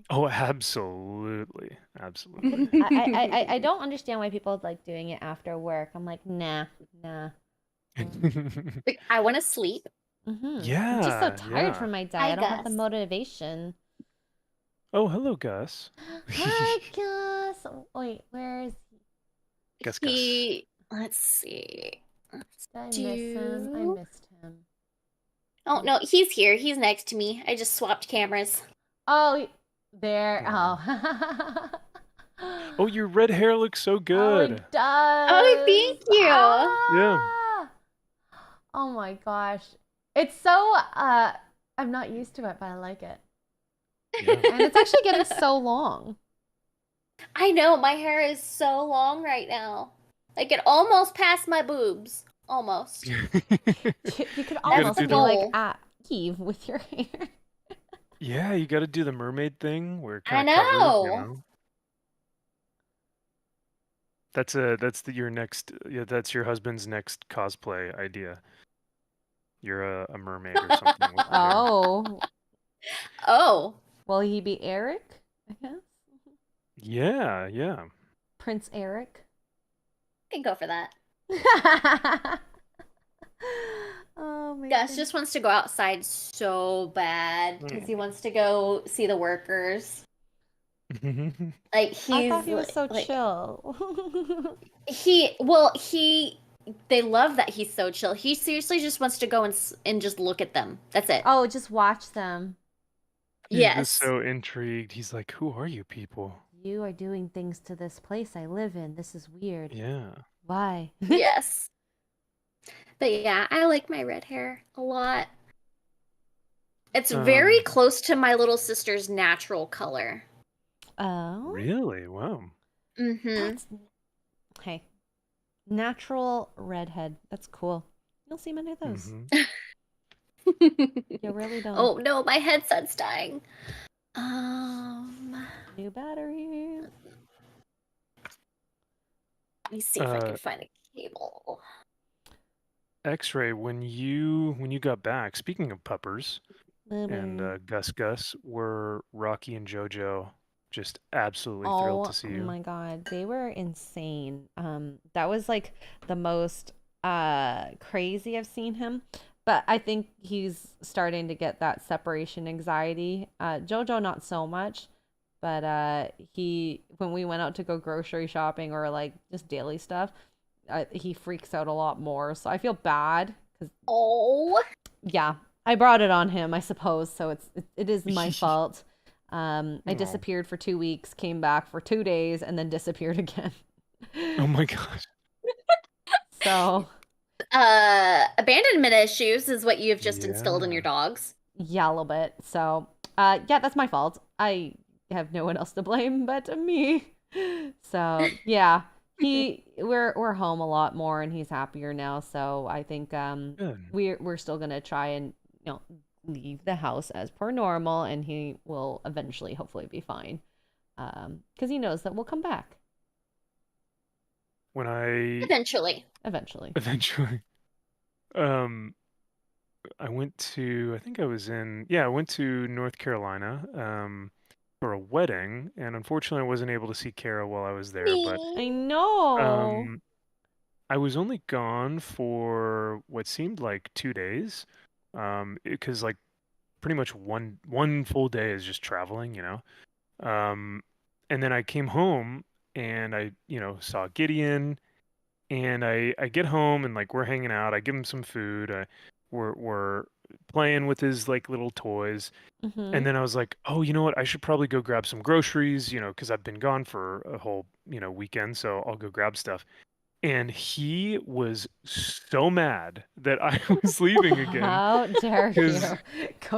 Oh, absolutely. Absolutely. I don't understand why people like doing it after work. I'm like, nah. Like, I want to sleep. I'm just so Yeah, tired from my day. Hi, I don't have the Gus. motivation. Oh, hello, Gus. Hi, Gus. Wait, where is he? Gus. Let's see. Did I miss him? I missed him. Oh, no, he's here. He's next to me. I just swapped cameras. Oh, there. Yeah. Oh. Oh, your red hair looks so Oh, good. it does. Oh, thank you. Yeah. Oh my gosh. It's so, I'm not used to it, but I like it. Yeah. And it's actually getting so long. I know, my hair is so long right now. Like, it almost past my boobs. Almost. You could gotta almost do be the- like at Eve with your hair. Yeah, you got to do the mermaid thing where it I kind of covers, know. Your next, that's your husband's next cosplay idea. You're a mermaid or something with your hair. Oh. Oh. Will he be Eric, I guess? Yeah. Prince Eric? I can go for that. Oh my Gus goodness. just wants to go outside so bad because he wants to go see the workers. Like, he's I thought he was so like, chill. they love that he's so chill. He seriously just wants to go and just look at them. That's it. Oh, just watch them. He's Yes. just so intrigued. He's like, who are you people? You are doing things to this place I live in. This is weird. Yeah. Why? Yes. But yeah, I like my red hair a lot. It's very close to my little sister's natural color. Oh. Really? Wow. Mm-hmm. Hey, natural redhead. That's cool. You'll see many of those. Mhm. You really don't. Oh no, my headset's dying. New battery. Let me see if I can find a cable. Xray, when you got back, speaking of puppers and Gus, were Rocky and JoJo just absolutely thrilled to see you? Oh my God, they were insane. That was like the most crazy I've seen him. But I think he's starting to get that separation anxiety. JoJo not so much, but when we went out to go grocery shopping or like just daily stuff, he freaks out a lot more. So I feel bad because yeah, I brought it on him, I suppose. So it is my fault. I disappeared for 2 weeks, came back for 2 days, and then disappeared again. Oh my gosh. So abandonment issues is what you've just instilled in your dogs. Yeah, a little bit. So yeah, that's my fault. I have no one else to blame but me. So yeah, we're home a lot more and he's happier now. So I think we're still gonna try and leave the house as per normal, and he will eventually hopefully be fine. Because he knows that we'll come back. Eventually. I went to I went to North Carolina for a wedding, and unfortunately I wasn't able to see Kara while I was there, but I know. I was only gone for what seemed like 2 days, because like pretty much one full day is just traveling, and then I came home and I saw Gideon, and I get home and like we're hanging out. I give him some food. We're playing with his like little toys, and then I was like, oh, you know what? I should probably go grab some groceries, because I've been gone for a whole weekend, so I'll go grab stuff. And he was so mad that I was leaving again. How dare you?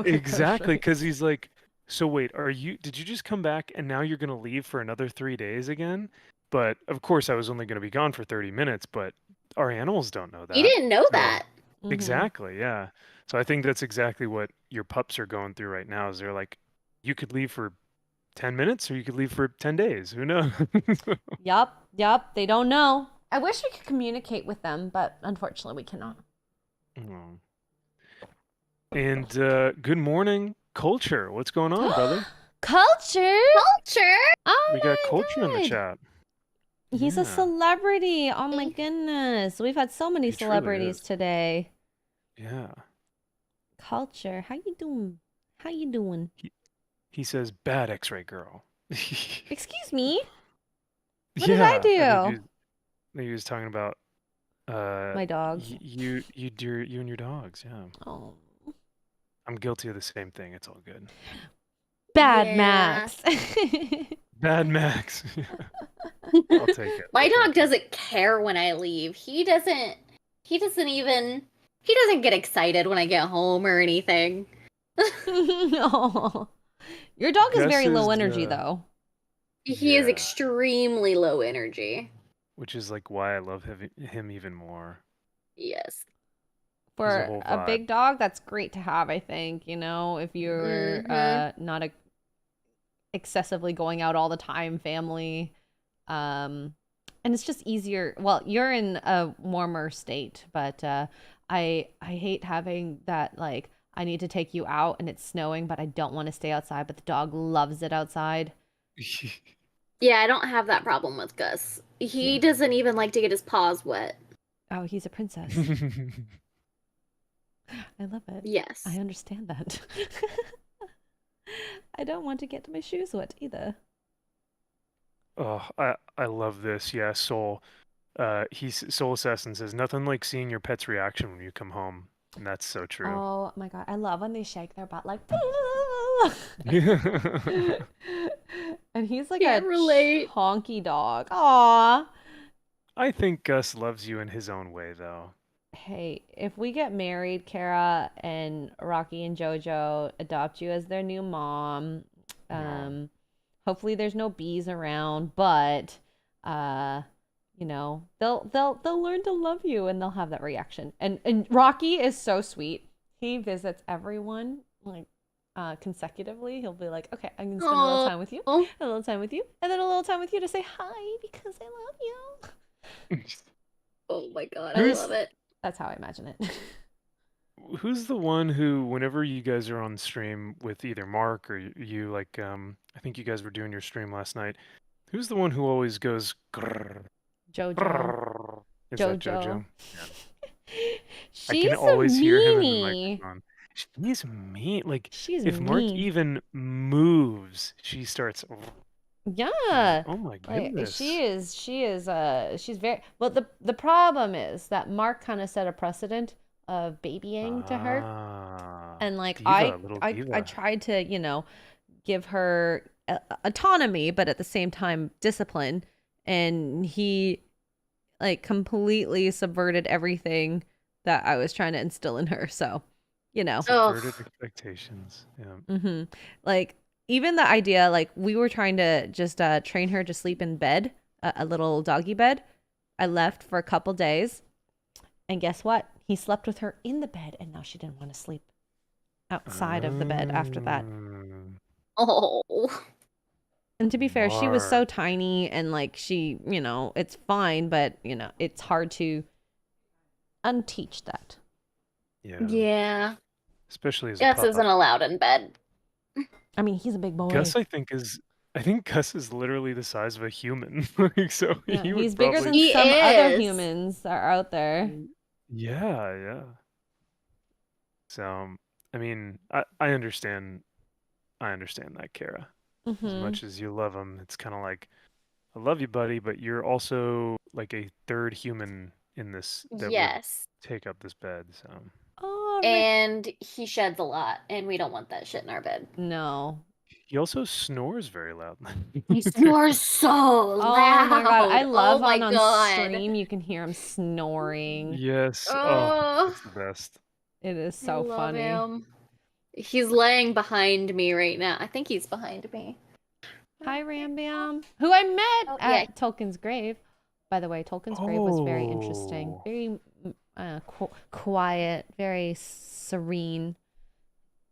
Exactly, because he's like, so wait, did you just come back and now you're going to leave for another 3 days again? But of course I was only going to be gone for 30 minutes, but our animals don't know that. You didn't know that. Exactly, yeah. So I think that's exactly what your pups are going through right now, is they're like, you could leave for 10 minutes or you could leave for 10 days. Who knows? Yup. They don't know. I wish we could communicate with them, but unfortunately we cannot. Oh. And good morning, Culture. What's going on, brother? Culture? Oh, we got Culture in the chat. He's a celebrity. Oh my goodness. We've had so many celebrities today. Yeah. Culture. How you doing? He says, bad Xray Girl. Excuse me? What did I do? He was talking about my dogs. You and your dogs, yeah. Oh. I'm guilty of the same thing. It's all good. Bad Max. Bad Max. I'll take it. My dog doesn't care when I leave. He doesn't get excited when I get home or anything. No. Your dog is very low energy though. He is extremely low energy. Which is like why I love him even more. Yes. For a big dog, that's great to have, I think. If you're not excessively going out all the time, family. And it's just easier. Well, you're in a warmer state, but I hate having that, like, I need to take you out and it's snowing, but I don't want to stay outside, but the dog loves it outside. Yeah, I don't have that problem with Gus. He doesn't even like to get his paws wet. Oh, he's a princess. I love it. Yes. I understand that. I don't want to get my shoes wet either. Oh, I love this. Yeah, Soul. Soul Assassin says, nothing like seeing your pet's reaction when you come home. And that's so true. Oh my God. I love when they shake their butt like and he's like a honky dog. Aww. I think Gus loves you in his own way, though. Hey, if we get married, Kara and Rocky and JoJo adopt you as their new mom. Hopefully there's no bees around, but they'll learn to love you and they'll have that reaction. And Rocky is so sweet. he visits everyone like consecutively. He'll be like, okay, I'm gonna spend a little time with you, a little time with you, and then a little time with you to say hi because I love you. Oh my god, I love it. That's how I imagine it. Who's the one who, whenever you guys are on stream with either Mark or you, like, I think you guys were doing your stream last night. Who's the one who always goes grrr, Jojo. grrr? Is that Jojo. JoJo? Yeah. I She's can a always hear him in the meanie. microphone. She's mean. Like, She's if Mark mean. even moves, she starts. Yeah. Oh my Like, goodness. she's very well. The problem is that Mark kind of set a precedent of babying to her, and like Diva, little I diva. tried to, you know, give her autonomy, but at the same time discipline, and he like completely subverted everything that I was trying to instill in her. So, you know, Subverted expectations. Yeah. like even the idea, like we were trying to just train her to sleep in bed, a little doggy bed. I left for a couple days, and guess what? He slept with her in the bed, and now she didn't want to sleep outside of the bed after that. Oh. And to be fair, she was so Mark. tiny, and like she, you know, it's fine, but you know, it's hard to unteach that. Yeah. Yeah. Especially as a Gus pup. isn't allowed in bed. I mean, he's a big boy. Gus, I think Gus is literally the size of a human. Like, so Yeah, he would he's bigger than He some other is. humans that are out there. Yeah, yeah. So, I mean, I understand that, Kara. As much as you love him, it's kind of like, I love you, buddy, but you're also like a third human in this that would take up this bed. So. Oh, And he sheds a lot, and we don't want that shit in our bed. no. He also snores very loudly. He snores so loud. Oh my god, I love my on god. stream you can hear him snoring. Yes. Oh, Oh, it's the best. It is I so love funny. him. He's laying behind me right now. I think he's behind me. Hi, Rambiam, who I met at Tolkien's grave. By the way, Tolkien's grave was very interesting. Very quiet, very serene.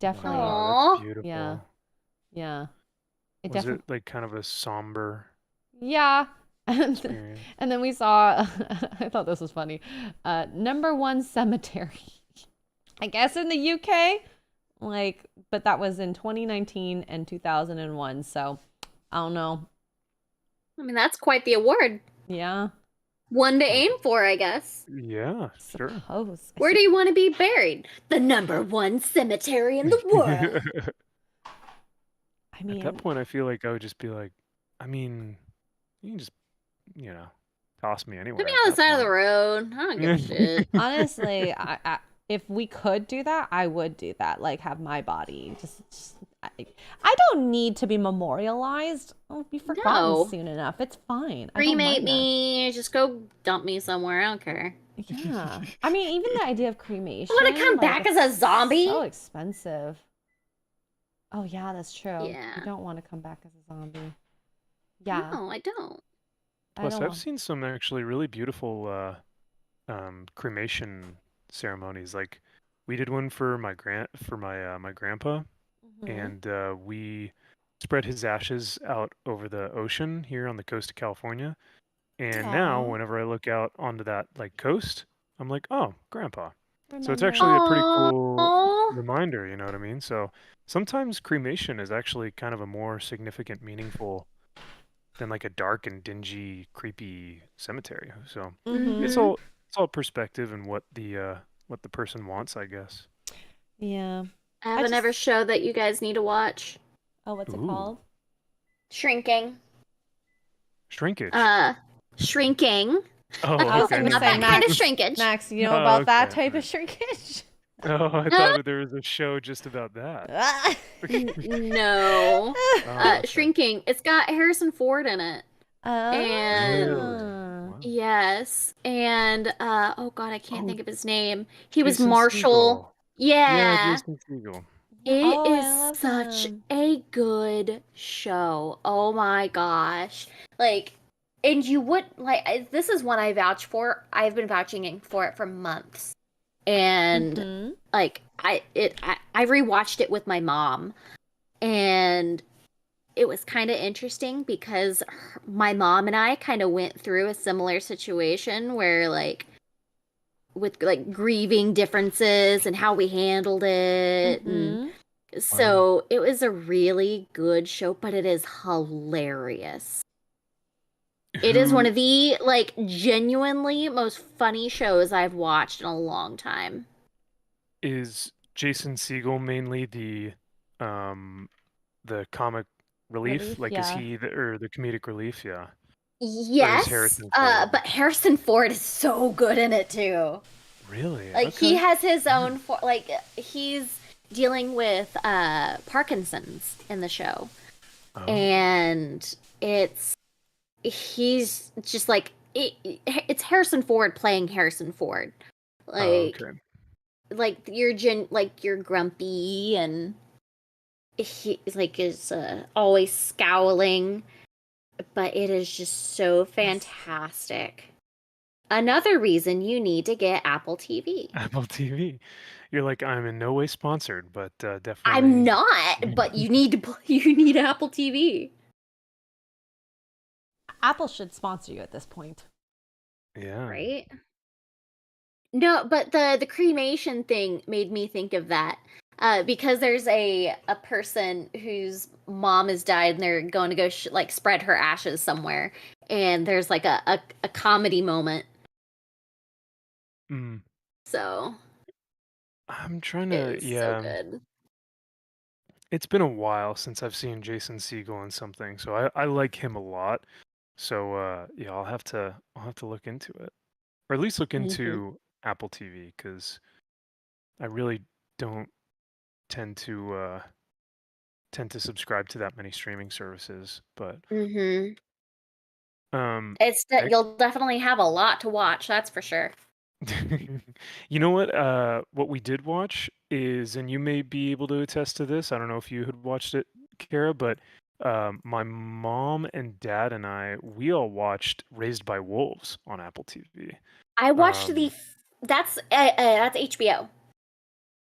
Definitely. Oh, that's beautiful. Yeah. Yeah. Was it like kind of a somber Yeah. experience? And then we saw, I thought this was funny, #1 cemetery. I guess in the UK, like, but that was in 2019 and 2001. So I don't know. I mean, that's quite the award. Yeah. One to aim for, I guess. Yeah, sure. Suppose. Where do you want to be buried? The #1 cemetery in the world. I mean, at that point, I feel like I would just be like, I mean, you can just, you know, toss me anywhere. Put me on the side of the road. I don't give a shit. Honestly, if we could do that, I would do that. Like, have my body I don't need to be memorialized. I'll be forgotten soon enough. It's fine. Cremate me. Just go dump me somewhere. I don't care. Yeah. I mean, even the idea of cremation. I want to come back as a zombie. So expensive. Oh, yeah, that's true. Yeah. You don't want to come back as a zombie. Yeah. No, I don't. Plus, I've seen some actually really beautiful cremation ceremonies. Like, we did one for my grandpa, and we spread his ashes out over the ocean here on the coast of California. And now, whenever I look out onto that like coast, I'm like, oh, Grandpa. So it's actually a pretty cool reminder, you know what I mean? So sometimes cremation is actually kind of a more significant, meaningful than like a dark and dingy, creepy cemetery. So it's all perspective and what the person wants, I guess. Yeah. I have another show that you guys need to watch. Oh, what's it called? Shrinking. Shrinkage. Shrinking. Oh, I was okay. gonna Not say, that kind of shrinkage. Max, you know about that type of shrinkage? Oh, I thought there was a show just about that. No. Shrinking. It's got Harrison Ford in it. And Really? Wow. yes. And oh god, I can't think of his name. He was Jason Marshall. Segel. Yeah. Jason Segel. It is such a good show. Oh my gosh. Like, and you would, like, this is one I vouch for. I've been vouching for it for months. and like I rewatched it with my mom, and it was kind of interesting because my mom and I kind of went through a similar situation where like with like grieving differences and how we handled it. And so it was a really good show, but it is hilarious. It is one of the like genuinely most funny shows I've watched in a long time. Is Jason Segel mainly the comic relief? Like, is yeah. he the comedic relief? Yeah. Yes, Harrison Ford? but Harrison Ford is so good in it too. Really? Like Okay. he has his own like he's dealing with Parkinson's in the show. Oh. And he's just like it's Harrison Ford playing Harrison Ford. Like okay. like you're grumpy, and he like is always scowling, but it is just so fantastic. Another reason you need to get Apple TV. Apple TV. You're like, I'm in no way sponsored, but definitely. I'm not, but you need Apple TV. Apple should sponsor you at this point. Yeah. Right? No, but the cremation thing made me think of that. Because there's a person whose mom has died, and they're going to go like spread her ashes somewhere, and there's like a comedy moment. So I'm trying to, it's so good. It's been a while since I've seen Jason Segel in something, so I like him a lot. So yeah, I'll have to look into it, or at least look into Apple TV, because I really don't tend to subscribe to that many streaming services. But you'll definitely have a lot to watch, that's for sure. You know what we did watch is, and you may be able to attest to this, I don't know if you had watched it, Kara, but my mom and dad and we all watched Raised by Wolves on Apple TV. I watched that's HBO.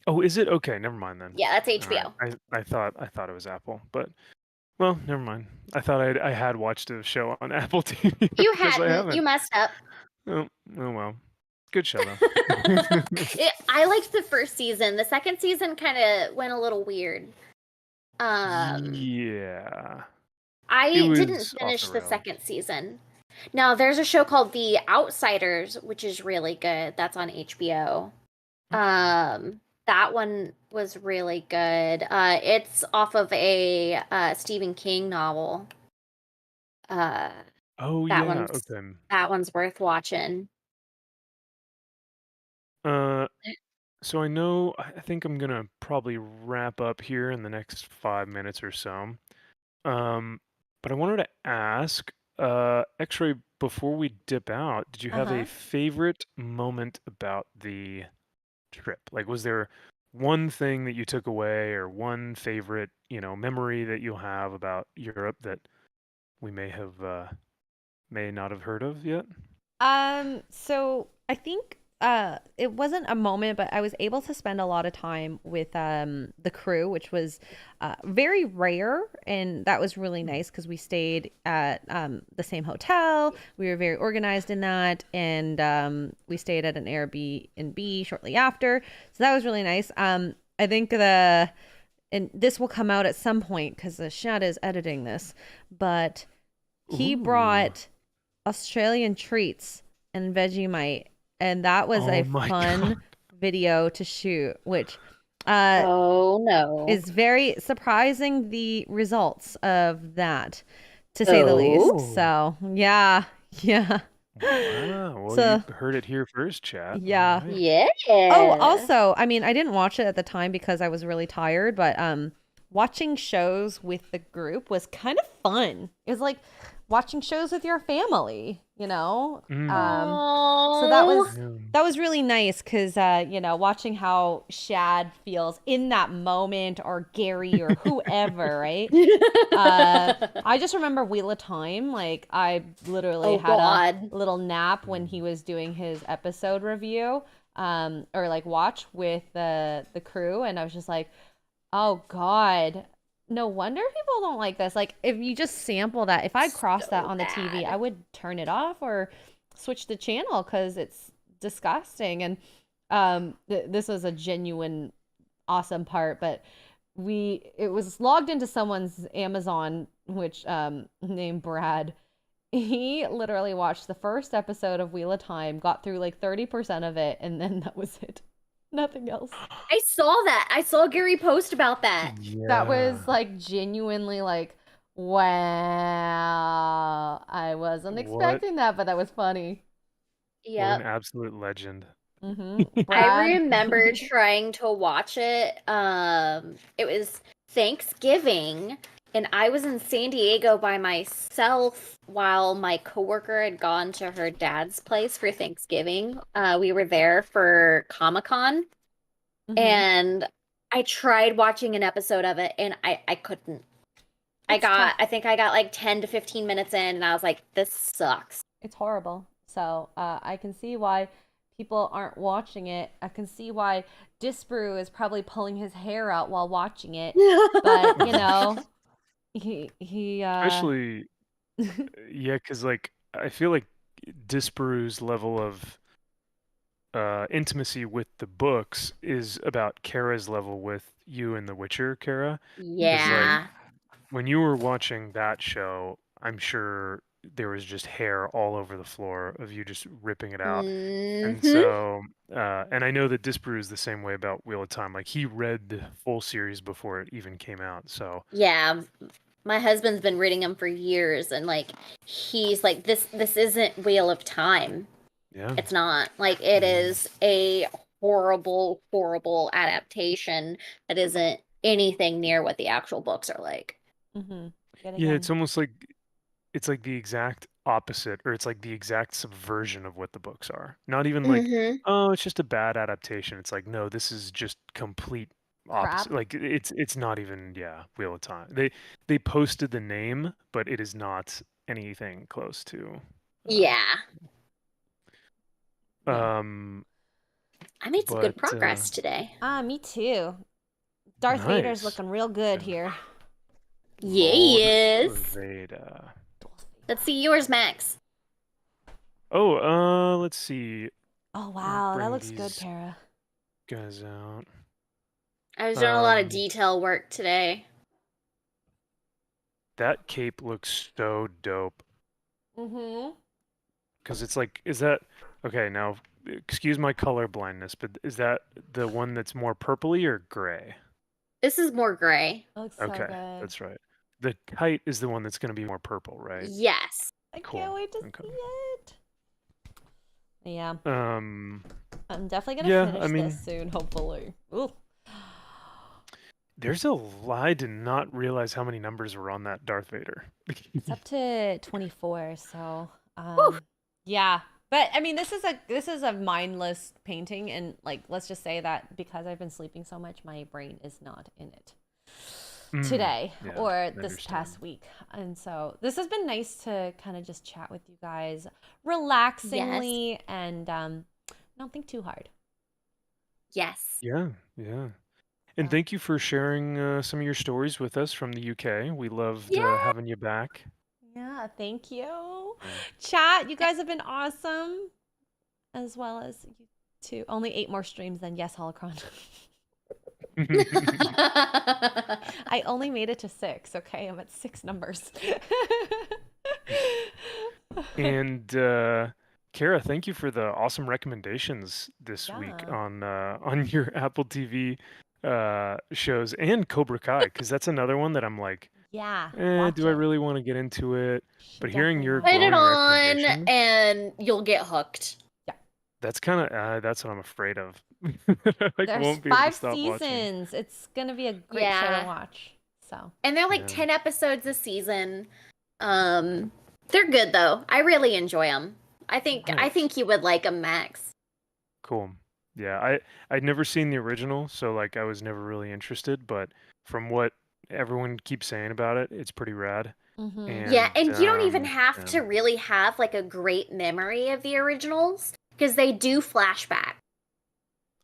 Oh, is it? Okay, never mind then. Yeah, that's HBO. Right. I thought it was Apple, but well, never mind. I thought I had watched a show on Apple TV. You because I hadn't. haven't. You messed up. Oh well. Good show though. I liked the first season. The second season kind of went a little weird. Yeah. I didn't finish the second season. Now there's a show called The Outsiders, which is really good. That's on HBO. That one was really good. It's off of a Stephen King novel. Oh yeah. Okay. That one's worth watching. So I think I'm gonna probably wrap up here in the next 5 minutes or so. But I wanted to ask, X-Ray, before we dip out, did you have a favorite moment about the trip? Like, was there one thing that you took away, or one favorite, memory that you'll have about Europe that we may not have heard of yet? So I think it wasn't a moment, but I was able to spend a lot of time with the crew, which was very rare, and that was really nice because we stayed at the same hotel. We were very organized in that, and we stayed at an Airbnb shortly after, so that was really nice. I think and this will come out at some point because Shad is editing this, but he brought Australian treats and Vegemite, and that was a fun video to shoot, which is very surprising, the results of that, to say the least. So yeah. Wow. Well, you heard it here first, chat. Yeah. Right. Yeah. Oh, also, I mean, I didn't watch it at the time because I was really tired, but watching shows with the group was kind of fun. It was like watching shows with your family, So that was really nice because watching how Shad feels in that moment, or Gary, or whoever, right? I just remember Wheel of Time. Like, I literally had a little nap when he was doing his episode review. or like watch with the crew, and I was just like, oh God, no wonder people don't like this. Like if you just sample that, if I cross that on the TV, I would turn it off or switch the channel because it's disgusting. And this was a genuine awesome part, but it was logged into someone's Amazon, which named Brad. He literally watched the first episode of Wheel of Time, got through like 30% of it, and then that was it. Nothing else. I saw that. I saw Gary post about that. Yeah. That was like genuinely like, wow. I wasn't expecting that, but that was funny. Yeah. What an absolute legend. I remember trying to watch it. It was Thanksgiving, and I was in San Diego by myself while my coworker had gone to her dad's place for Thanksgiving. We were there for Comic-Con, and I tried watching an episode of it, and I couldn't. I think I got like 10 to 15 minutes in, and I was like, this sucks. It's horrible. So I can see why people aren't watching it. I can see why Disbrew is probably pulling his hair out while watching it. But, you know, he especially yeah, because like I feel like Disbrew's level of intimacy with the books is about Kara's level with you in The Witcher, Kara. Yeah. Like, when you were watching that show, I'm sure there was just hair all over the floor of you just ripping it out. And so, and I know that Disbrew is the same way about Wheel of Time. Like he read the full series before it even came out. So yeah, my husband's been reading them for years, and like he's like, this isn't Wheel of Time. yeah, It's not. Like it is a horrible, horrible adaptation that isn't anything near what the actual books are like. Yeah, it's almost like it's like the exact opposite, or it's like the exact subversion of what the books are. Not even like, oh, it's just a bad adaptation. It's like, no, this is just complete opposite. crap. Like it's not even, yeah, Wheel of Time. They posted the name, but it is not anything close to. Yeah. Yeah. I made some good progress today. Me too. Darth Vader's Nice. looking real good here. Yes. Vader. Let's see yours, Max. Oh, let's see. Oh wow, that bring looks good, these Kara. Guys out. I was doing a lot of detail work today. That cape looks so dope. Because it's like, is that okay? Now, excuse my color blindness, but is that the one that's more purpley or gray? This is more gray. Looks so Okay, good. that's right. The kite is the one that's going to be more purple, right? Yes. I Cool. can't wait to see it. Yeah. Um, I'm definitely gonna finish I mean, this soon, hopefully. Ooh. there's a lot. I did not realize how many numbers were on that Darth Vader. It's up to 24, so yeah. But I mean, this is a mindless painting, and like, let's just say that because I've been sleeping so much, my brain is not in it today or this past week. And so this has been nice to kind of just chat with you guys relaxingly and don't think too hard. Yes. Yeah. And thank you for sharing some of your stories with us from the UK. We loved having you back. Yeah, thank you. Chat, you guys have been awesome, as well as you too. Only 8 more streams then. Yes, Holocron. I only made it to 6, okay? I'm at 6 numbers. And Kara, thank you for the awesome recommendations this week on your Apple TV shows and Cobra Kai, because that's another one that I'm like, do I really want to get into it? But hearing your put it on recommendation, and you'll get hooked. Yeah, that's kind of that's what I'm afraid of. There's won't be able to 5 stop watching. seasons. It's gonna be a great show to watch. So, and they're like 10 episodes a season. They're good though. I really enjoy them. I think you would like them, Max. Cool. Yeah, I'd never seen the original, so like I was never really interested. But from what everyone keeps saying about it, it's pretty rad. And, and you don't even have to really have like a great memory of the originals because they do flashback.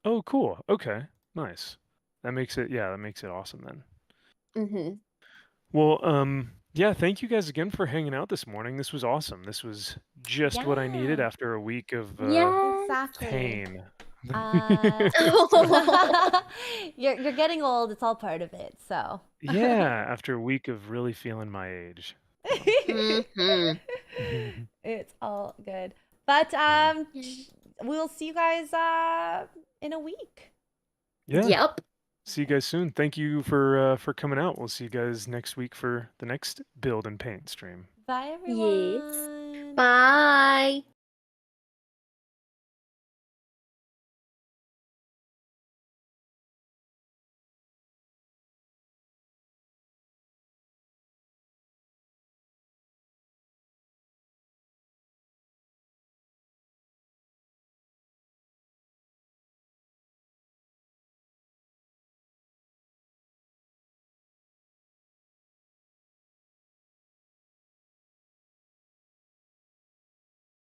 Oh, cool. Okay. Nice. That makes it awesome then. Mm-hmm. Well, yeah, thank you guys again for hanging out this morning. This was awesome. This was just what I needed Yeah, after a week of Yes. exactly. pain. Uh, you're getting old. It's all part of it. So. Yeah, after a week of really feeling my age. Mm-hmm. It's all good. But Yeah. we'll see you guys in a week. Yeah. Yep. See you guys soon. Thank you for coming out. We'll see you guys next week for the next build and paint stream. Bye Yes. everyone. Bye.